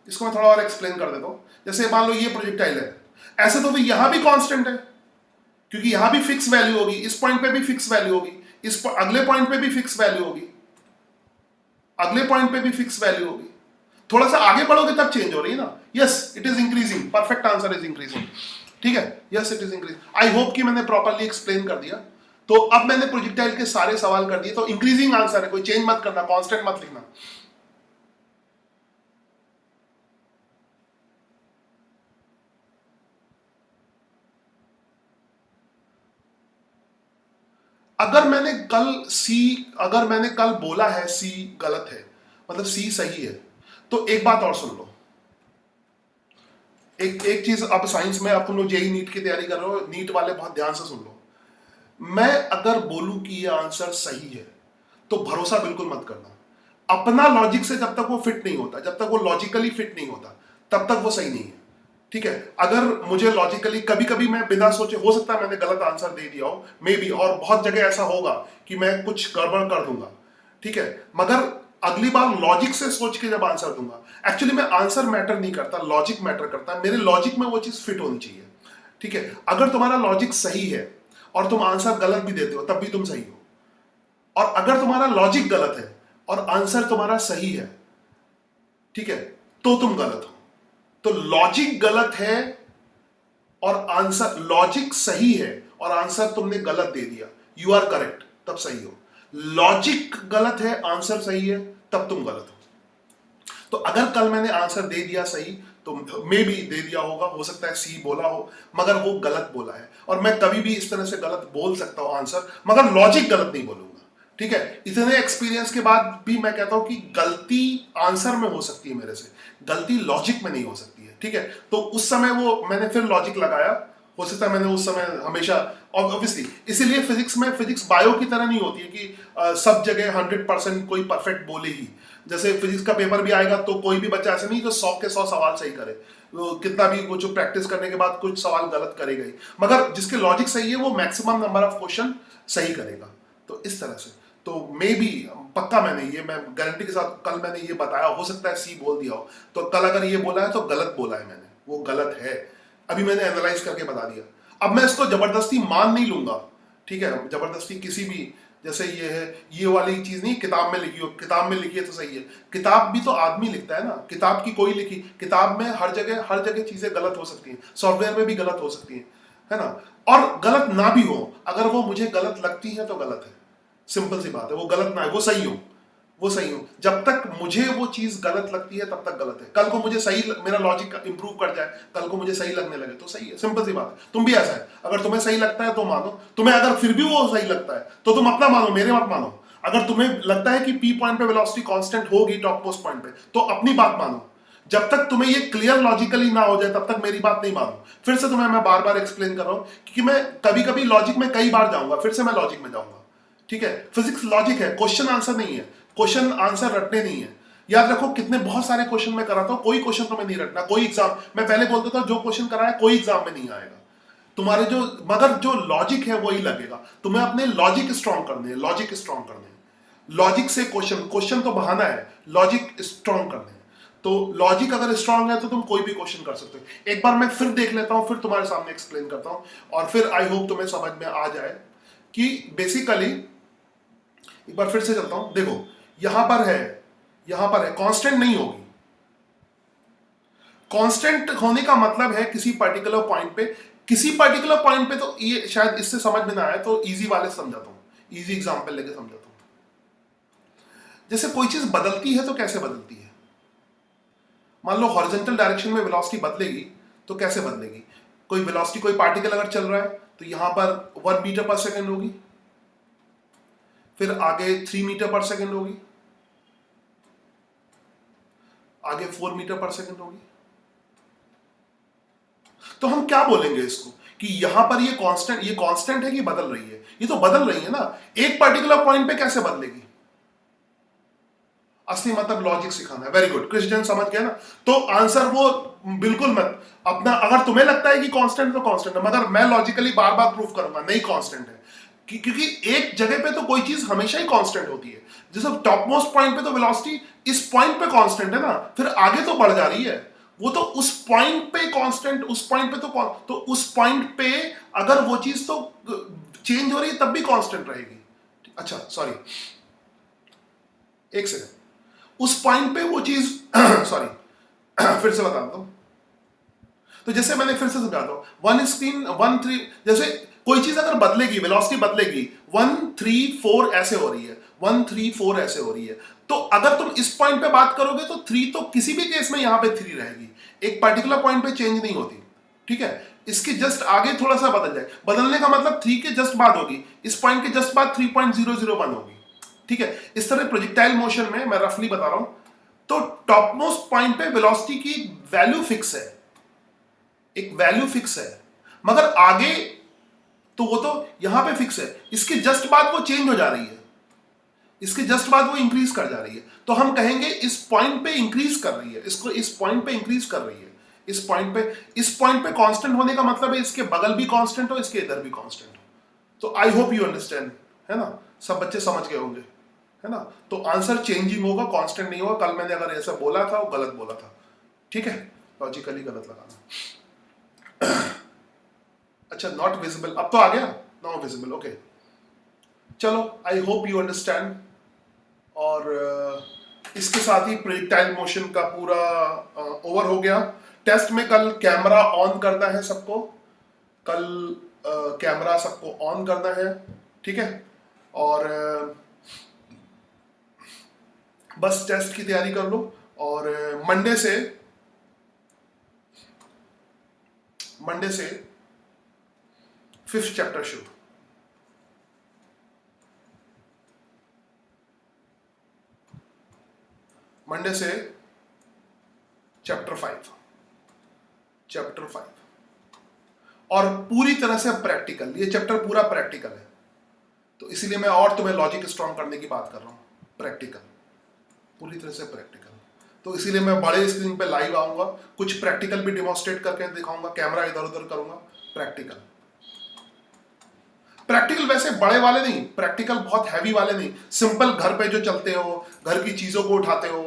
[SPEAKER 1] इसको मैं थोड़ा और एक्सप्लेन कर देता हूं। जैसे मान लो ये प्रोजेक्टाइल है, ऐसे तो यहां भी कांस्टेंट है, क्योंकि यहां भी फिक्स वैल्यू होगी, इस पॉइंट पे भी फिक्स वैल्यू होगी, इस अगले पॉइंट पे भी फिक्स वैल्यू होगी, अगले पॉइंट पे भी फिक्स वैल्यू होगी। थोड़ा सा आगे बढ़ोगे तब चेंज हो रही है ना। Yes, it is increasing, perfect answer is increasing, ठीक है। Yes, it is increasing. I hope कि मैंने प्रॉपर्ली एक्सप्लेन कर दिया। तो अब मैंने प्रोजेक्टाइल के सारे सवाल कर दिए, तो इंक्रीजिंग आंसर है, कोई चेंज मत करना, कांस्टेंट मत लिखना। अगर मैंने कल बोला है सी गलत है, मतलब सी सही है, तो एक बात और सुन लो। एक चीज, अब साइंस में, अब तुम लोग जेई नीट की तैयारी कर रहे हो, नीट वाले बहुत ध्यान से सुन लो। मैं अगर बोलूं कि ये आंसर सही है, तो भरोसा बिल्कुल मत करना। अपना लॉजिक से जब तक वो फिट नहीं होता, जब तक वो लॉजिकली फिट नहीं होता, तब तक वो सही नहीं है, ठीक है। अगर मुझे लॉजिकली, कभी कभी मैं बिना सोचे, हो सकता है मैंने गलत आंसर दे दिया हो, मे बी, और बहुत जगह ऐसा होगा कि मैं कुछ गड़बड़ कर दूंगा, ठीक है, मगर अगली बार लॉजिक से सोच के जब आंसर दूंगा, एक्चुअली में आंसर मैटर नहीं करता, लॉजिक मैटर करता है। मेरे लॉजिक में वो चीज फिट होनी चाहिए, ठीक है। अगर तुम्हारा लॉजिक सही है और तुम आंसर गलत भी देते हो, तब भी तुम सही हो। और अगर तुम्हारा लॉजिक गलत है और आंसर तुम्हारा सही है, ठीक है, तो तुम गलत हो। तो लॉजिक गलत है और आंसर, लॉजिक सही है और आंसर तुमने गलत दे दिया, यू आर करेक्ट, तब सही हो। लॉजिक गलत है, आंसर सही है, तब तुम गलत हो। तो अगर कल मैंने आंसर दे दिया सही, तो मे भी दे दिया होगा, हो सकता है सी बोला हो, मगर वो गलत बोला है। और मैं कभी भी इस तरह से गलत बोल सकता हूं आंसर, मगर लॉजिक गलत नहीं बोलूंगा, ठीक है। इतने एक्सपीरियंस के बाद भी मैं कहता हूं कि गलती आंसर में हो सकती है मेरे से, गलती लॉजिक में नहीं हो सकती है, ठीक है। तो उस समय वो मैंने फिर लॉजिक लगाया, हो सकता है मैंने उस समय हमेशा, ऑब्वियसली, इसीलिए फिजिक्स बायो की तरह नहीं होती है कि सब जगह 100% कोई परफेक्ट बोले ही। जैसे फिजिक्स का पेपर भी आएगा तो कोई भी बच्चा ऐसा नहीं जो 100 के 100 सवाल सही करे, कितना भी कुछ प्रैक्टिस करने के बाद कुछ सवाल गलत करेगा ही, मगर जिसके लॉजिक सही है वो मैक्सिमम नंबर ऑफ क्वेश्चन सही करेगा। तो इस तरह से, तो मे बी, पक्का मैंने ये, मैं गारंटी के साथ कल मैंने ये बताया, हो सकता है सी बोल दिया हो, तो कल अगर ये बोला है तो गलत बोला है मैंने, वो गलत है, अभी मैंने एनालाइज करके बता दिया। अब मैं इसको जबरदस्ती मान नहीं लूंगा, ठीक है, जबरदस्ती किसी भी, जैसे ये है, ये वाली चीज नहीं किताब में लिखी हो, किताब में लिखी है तो सही है, किताब भी तो आदमी लिखता है ना, किताब की कोई लिखी, किताब में हर जगह चीजें गलत हो सकती हैं, सॉफ्टवेयर में भी गलत हो सकती हैं, है ना। और गलत ना भी हो, अगर वो मुझे गलत लगती है तो गलत है, सिंपल सी बात है, वो गलत ना है, वो सही हो। जब तक मुझे वो चीज गलत लगती है तब तक गलत है। कल को मुझे सही, मेरा लॉजिक इंप्रूव कर जाए, कल को मुझे सही लगने लगे तो सही है, सिंपल सी बात है। तुम भी ऐसा है, अगर तुम्हें सही लगता है तो मानो, तुम्हें अगर फिर भी वो सही लगता है तो तुम अपना मानो, मेरे मत मानो। अगर तुम्हें लगता है कि पी पॉइंट पे वेलोसिटी कांस्टेंट होगी टॉप मोस्ट पॉइंट पे, तो अपनी बात मानो। जब तक तुम्हें ये क्लियर लॉजिकली ना हो जाए तब तक मेरी बात नहीं मानो। फिर से तुम्हें मैं बार बार एक्सप्लेन कर रहा हूं, क्योंकि मैं कभी कभी लॉजिक में कई बार जाऊंगा, फिर से मैं लॉजिक में जाऊंगा, ठीक है। फिजिक्स लॉजिक है, क्वेश्चन आंसर नहीं है, क्वेश्चन आंसर रटने नहीं है। याद रखो, कितने बहुत सारे क्वेश्चन में कराता हूं, कोई क्वेश्चन तुम्हें नहीं रटना, कोई एग्जाम, मैं पहले बोलता था जो क्वेश्चन कराया कोई एग्जाम में नहीं आएगा तुम्हारे, जो, मगर जो लॉजिक है वही लगेगा। तुम्हें अपने लॉजिक स्ट्रॉन्ग करने हैं, लॉजिक से क्वेश्चन तो बहाना है, लॉजिक स्ट्रॉन्ग करने हैं। तो लॉजिक अगर स्ट्रांग है तो तुम कोई भी क्वेश्चन कर सकते हो। एक बार मैं फिर देख लेता हूं, फिर तुम्हारे सामने एक्सप्लेन करता हूं, और फिर आई होप तुम्हें समझ में आ जाए कि बेसिकली, एक बार फिर से चलता हूं। देखो यहां पर है कांस्टेंट नहीं होगी। कांस्टेंट होने का मतलब है किसी पर्टिकुलर पॉइंट पे, तो ये शायद इससे समझ में ना आए तो इजी वाले समझाता हूं, इजी एग्जांपल लेके समझाता हूं। जैसे कोई चीज बदलती है तो कैसे बदलती है? मान लो हॉरिजॉन्टल डायरेक्शन में वेलोसिटी बदलेगी तो कैसे बदलेगी? कोई वेलोसिटी, कोई पार्टिकल अगर चल रहा है तो यहां पर 1 मीटर पर सेकेंड होगी, फिर आगे 3 मीटर पर सेकेंड होगी, आगे 4 मीटर पर सेकेंड होगी। तो हम क्या बोलेंगे इसको कि यहां पर ये कांस्टेंट है कि बदल रही है? ये तो बदल रही है ना। एक पर्टिकुलर पॉइंट पे कैसे बदलेगी? असली मतलब लॉजिक सिखाना है। वेरी गुड, क्रिश्चियन समझ गया ना। तो आंसर वो बिल्कुल मत अपना, अगर तुम्हें लगता है कि कांस्टेंट तो कांस्टेंट है, मगर मैं लॉजिकली बार बार प्रूफ करूंगा नहीं कांस्टेंट है, क्योंकि एक जगह पे तो कोई चीज हमेशा ही कांस्टेंट होती है। जैसे टॉप मोस्ट पॉइंट पे तो वेलोसिटी इस पॉइंट पे कांस्टेंट है ना, फिर आगे तो बढ़ जा रही है, वो तो उस पॉइंट पे कांस्टेंट, उस पॉइंट पे तो उस पॉइंट पे अगर वो चीज तो चेंज हो रही है तब भी कांस्टेंट रहेगी। अच्छा सॉरी, एक सेकंड, उस पॉइंट पे वो चीज सॉरी फिर से बताता हूं। तो जैसे मैंने फिर से समझाता हूं, 1 3 जैसे कोई चीज अगर बदलेगी, वेलोसिटी बदलेगी, 1 3 4 ऐसे हो रही है, 1 3 4 ऐसे हो रही है, तो अगर तुम इस पॉइंट पे बात करोगे तो 3 तो किसी भी केस में यहां पे 3 रहेगी, एक पर्टिकुलर पॉइंट पे चेंज नहीं होती। ठीक है, इसके जस्ट आगे थोड़ा सा बदल जाए, बदलने का मतलब 3 के जस्ट बाद होगी, इस पॉइंट के जस्ट बाद 3.001 होगी। ठीक है, इस तरह प्रोजेक्टाइल मोशन में मैं रफली बता रहा हूं, तो टॉप मोस्ट पॉइंट पे वेलोसिटी की वैल्यू फिक्स है, एक वैल्यू फिक्स है, मगर आगे तो वो तो यहां पे फिक्स है, इसके जस्ट बाद वो चेंज हो जा रही है, इसके जस्ट बाद वो इंक्रीज कर जा रही है, तो हम कहेंगे इस पॉइंट पे इंक्रीज कर रही है, इसको इस पॉइंट पे इंक्रीज कर रही है, इस पॉइंट पे कांस्टेंट होने का मतलब है इसके बगल भी कांस्टेंट हो, इसके इधर भी कांस्टेंट हो। तो आई होप यू अंडरस्टैंड, है ना, सब बच्चे समझ गए होंगे, है ना। तो आंसर चेंजिंग होगा, कांस्टेंट नहीं होगा। कल मैंने अगर ऐसा बोला था वो गलत बोला था, ठीक है, लॉजिकली गलत लगाना। अच्छा, नॉट विजिबल, अब तो आ गया, नॉट विजिबल, ओके। चलो, आई होप यू अंडरस्टैंड। और इसके साथ ही प्रोजेक्टाइल मोशन का पूरा ओवर हो गया। टेस्ट में कल कैमरा ऑन करना है सबको, कल कैमरा सबको ऑन करना है, ठीक है। और बस टेस्ट की तैयारी कर लो, और मंडे से 5th चैप्टर शुरू। मंडे से चैप्टर 5 और पूरी तरह से प्रैक्टिकल, ये चैप्टर पूरा प्रैक्टिकल है, तो इसीलिए मैं और तुम्हें लॉजिक स्ट्रॉन्ग करने की बात कर रहा हूं। प्रैक्टिकल, पूरी तरह से प्रैक्टिकल, तो इसीलिए मैं बड़े स्क्रीन पे लाइव आऊंगा, कुछ प्रैक्टिकल भी डिमॉन्स्ट्रेट करके दिखाऊंगा, कैमरा इधर उधर करूंगा। प्रैक्टिकल वैसे बड़े वाले नहीं, प्रैक्टिकल बहुत हैवी वाले नहीं, सिंपल घर पे जो चलते हो, घर की चीजों को उठाते हो,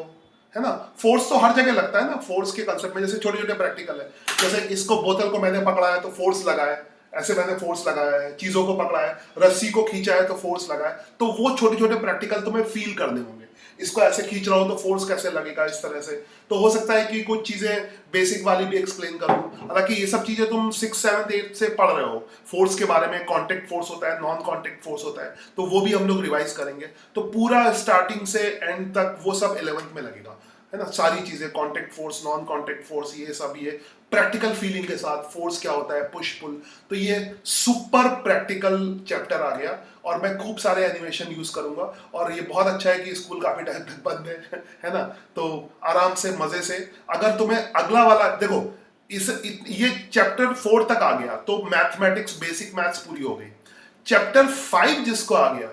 [SPEAKER 1] है ना। फोर्स तो हर जगह लगता है ना, फोर्स के कंसेप्ट में जैसे छोटे छोटे प्रैक्टिकल है, जैसे इसको बोतल को मैंने पकड़ा है तो फोर्स लगा है, ऐसे मैंने फोर्स लगाया है, चीजों को पकड़ा है, रस्सी को खींचा है तो फोर्स लगा है, तो वो छोटे छोटे प्रैक्टिकल तुम्हें फील करने होंगे। इसको ऐसे खींच रहा हो तो फोर्स कैसे लगेगा, इस तरह से। तो हो सकता है कि कुछ चीजें बेसिक वाली भी एक्सप्लेन करूं, हालांकि ये सब चीजें तुम 6th 7th 8th से पढ़ रहे हो, फोर्स के बारे में, कांटेक्ट फोर्स होता है, नॉन कांटेक्ट फोर्स होता है, तो वो भी हम लोग रिवाइज करेंगे। तो पूरा स्टार्टिंग से एंड तक वो सब 11th में लगेगा, है ना, सारी चीजें, contact force, non contact force, ये सब, ये प्रैक्टिकल फीलिंग के साथ फोर्स क्या होता है, पुश पुल, तो ये सुपर प्रैक्टिकल चैप्टर आ गया। और मैं खूब सारे एनिमेशन यूज करूंगा, और ये बहुत अच्छा है कि स्कूल काफी टाइम तक बंद है ना, तो आराम से मजे से। अगर तुम्हें अगला वाला देखो, ये चैप्टर 4 तक आ गया तो मैथमेटिक्स, बेसिक मैथ्स पूरी हो गई। चैप्टर 5 जिसको आ गया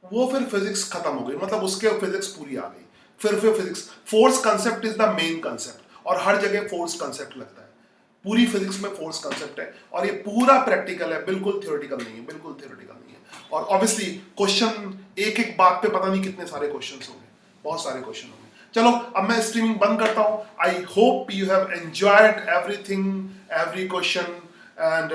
[SPEAKER 1] वो फिर फिजिक्स खत्म हो गई, मतलब उसके फिजिक्स पूरी आ गई। फिर physics, force concept is the main concept, और हर जगह फोर्स कंसेप्ट लगता है, पूरी फिजिक्स में फोर्स कंसेप्ट है, और ये पूरा प्रैक्टिकल है, बिल्कुल थ्योरेटिकल नहीं है, बिल्कुल थ्योरेटिकल नहीं है। और ऑब्वियसली क्वेश्चन एक एक बात पे पता नहीं कितने सारे क्वेश्चन होंगे, बहुत सारे क्वेश्चन होंगे। चलो अब मैं स्ट्रीमिंग बंद करता हूँ। I hope you have enjoyed everything, every question, and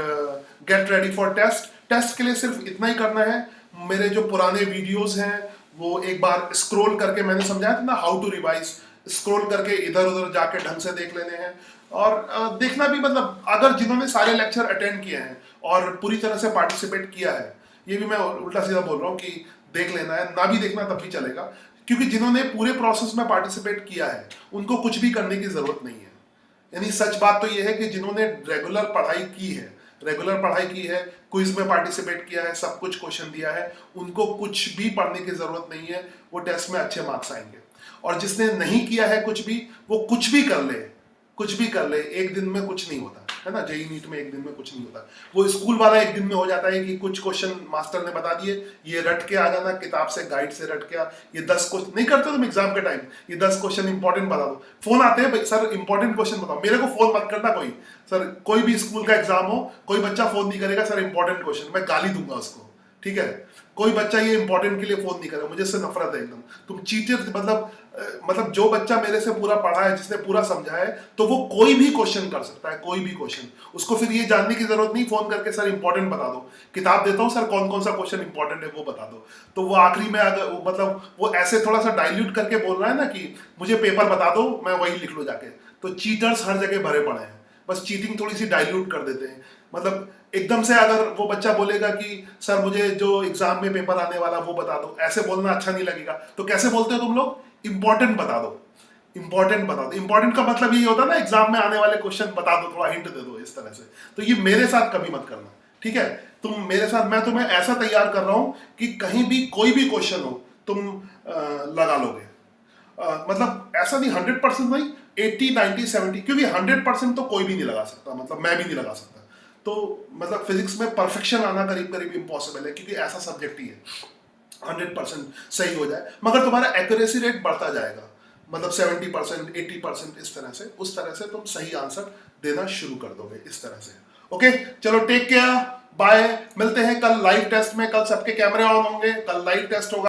[SPEAKER 1] get ready for test. Test के लिए सिर्फ इतना ही करना है, मेरे जो पुराने वीडियोस हैं वो एक बार स्क्रॉल करके, मैंने समझाया था ना हाउ टू रिवाइज, स्क्रॉल करके इधर उधर जाके ढंग से देख लेने हैं। और देखना भी, मतलब अगर जिन्होंने सारे लेक्चर अटेंड किए हैं और पूरी तरह से पार्टिसिपेट किया है, ये भी मैं उल्टा सीधा बोल रहा हूँ कि देख लेना है, ना भी देखना तब भी चलेगा, क्योंकि जिन्होंने पूरे प्रोसेस में पार्टिसिपेट किया है उनको कुछ भी करने की जरूरत नहीं है। यानी सच बात तो ये है कि जिन्होंने रेगुलर पढ़ाई की है, क्विज में पार्टिसिपेट किया है, सब कुछ क्वेश्चन दिया है, उनको कुछ भी पढ़ने की जरूरत नहीं है, वो टेस्ट में अच्छे मार्क्स आएंगे। और जिसने नहीं किया है कुछ भी, वो कुछ भी कर ले, एक दिन में कुछ नहीं होता है ना। जेईई नीट में एक दिन में कुछ नहीं होता। वो स्कूल वाला एक दिन में हो जाता है कि कुछ क्वेश्चन मास्टर ने बता दिए, ये रट के आ जाना, किताब से गाइड से रट के आ, ये 10 क्वेश्चन नहीं करते तुम एग्जाम के टाइम, ये 10 क्वेश्चन इंपॉर्टेंट बता दो। फोन आते हैं, सर इंपॉर्टेंट क्वेश्चन बताओ, मेरे को फोन मत करना कोई, सर कोई भी स्कूल का एग्जाम हो, कोई बच्चा फोन नहीं करेगा सर इंपॉर्टेंट क्वेश्चन, मैं गाली दूंगा उसको, ठीक है। कोई बच्चा ये इंपॉर्टेंट के लिए फोन नहीं करेगा, मुझे इससे नफरत है एकदम। तुम चीटर, मतलब जो बच्चा मेरे से पूरा पढ़ा है, जिसने पूरा समझा है, तो वो कोई भी क्वेश्चन कर सकता है, कोई भी क्वेश्चन। उसको फिर ये जानने की जरूरत नहीं फोन करके सर इंपॉर्टेंट बता दो, किताब देता हूँ सर कौन कौन सा क्वेश्चन इंपॉर्टेंट है वो बता दो। तो वो आखिरी में अगर मतलब वो ऐसे थोड़ा सा डाइल्यूट करके बोल रहा है ना कि मुझे पेपर बता दो, मैं वही लिख लो जाके, तो चीटर्स हर जगह भरे पड़े हैं, बस चीटिंग थोड़ी सी डाइल्यूट कर देते हैं। मतलब एकदम से अगर वो बच्चा बोलेगा कि सर मुझे जो एग्जाम में पेपर आने वाला वो बता दो, ऐसे बोलना अच्छा नहीं लगेगा, तो कैसे बोलते हो तुम लोग, इंपॉर्टेंट बता दो, इंपॉर्टेंट बता दो। इंपॉर्टेंट का मतलब ये होता है ना एग्जाम में आने वाले क्वेश्चन बता दो, थोड़ा हिंट दे दो, इस तरह से। तो ये मेरे साथ कभी मत करना, ठीक है। तुम मेरे साथ, मैं तुम्हें ऐसा तैयार कर रहा हूं कि कहीं भी कोई भी क्वेश्चन हो तुम लगा लोगे। मतलब ऐसा नहीं 100% नहीं, 80, 90, 70, क्योंकि 100% तो कोई भी नहीं लगा सकता, मतलब मैं भी नहीं लगा सकता। तो मतलब फिजिक्स में परफेक्शन आना करीब करीब इम्पॉसिबल है, क्योंकि ऐसा सब्जेक्ट ही है 100% सही हो जाए, मगर तुम्हारा एक्यूरेसी रेट बढ़ता जाएगा, मतलब 70%, 80%, इस तरह से, उस तरह से तुम सही आंसर देना शुरू कर दोगे, इस तरह से। ओके, चलो टेक केयर, बाय, मिलते हैं कल लाइव टेस्ट में। कल सबके कैमरे ऑन होंगे, कल लाइव टेस्ट होगा।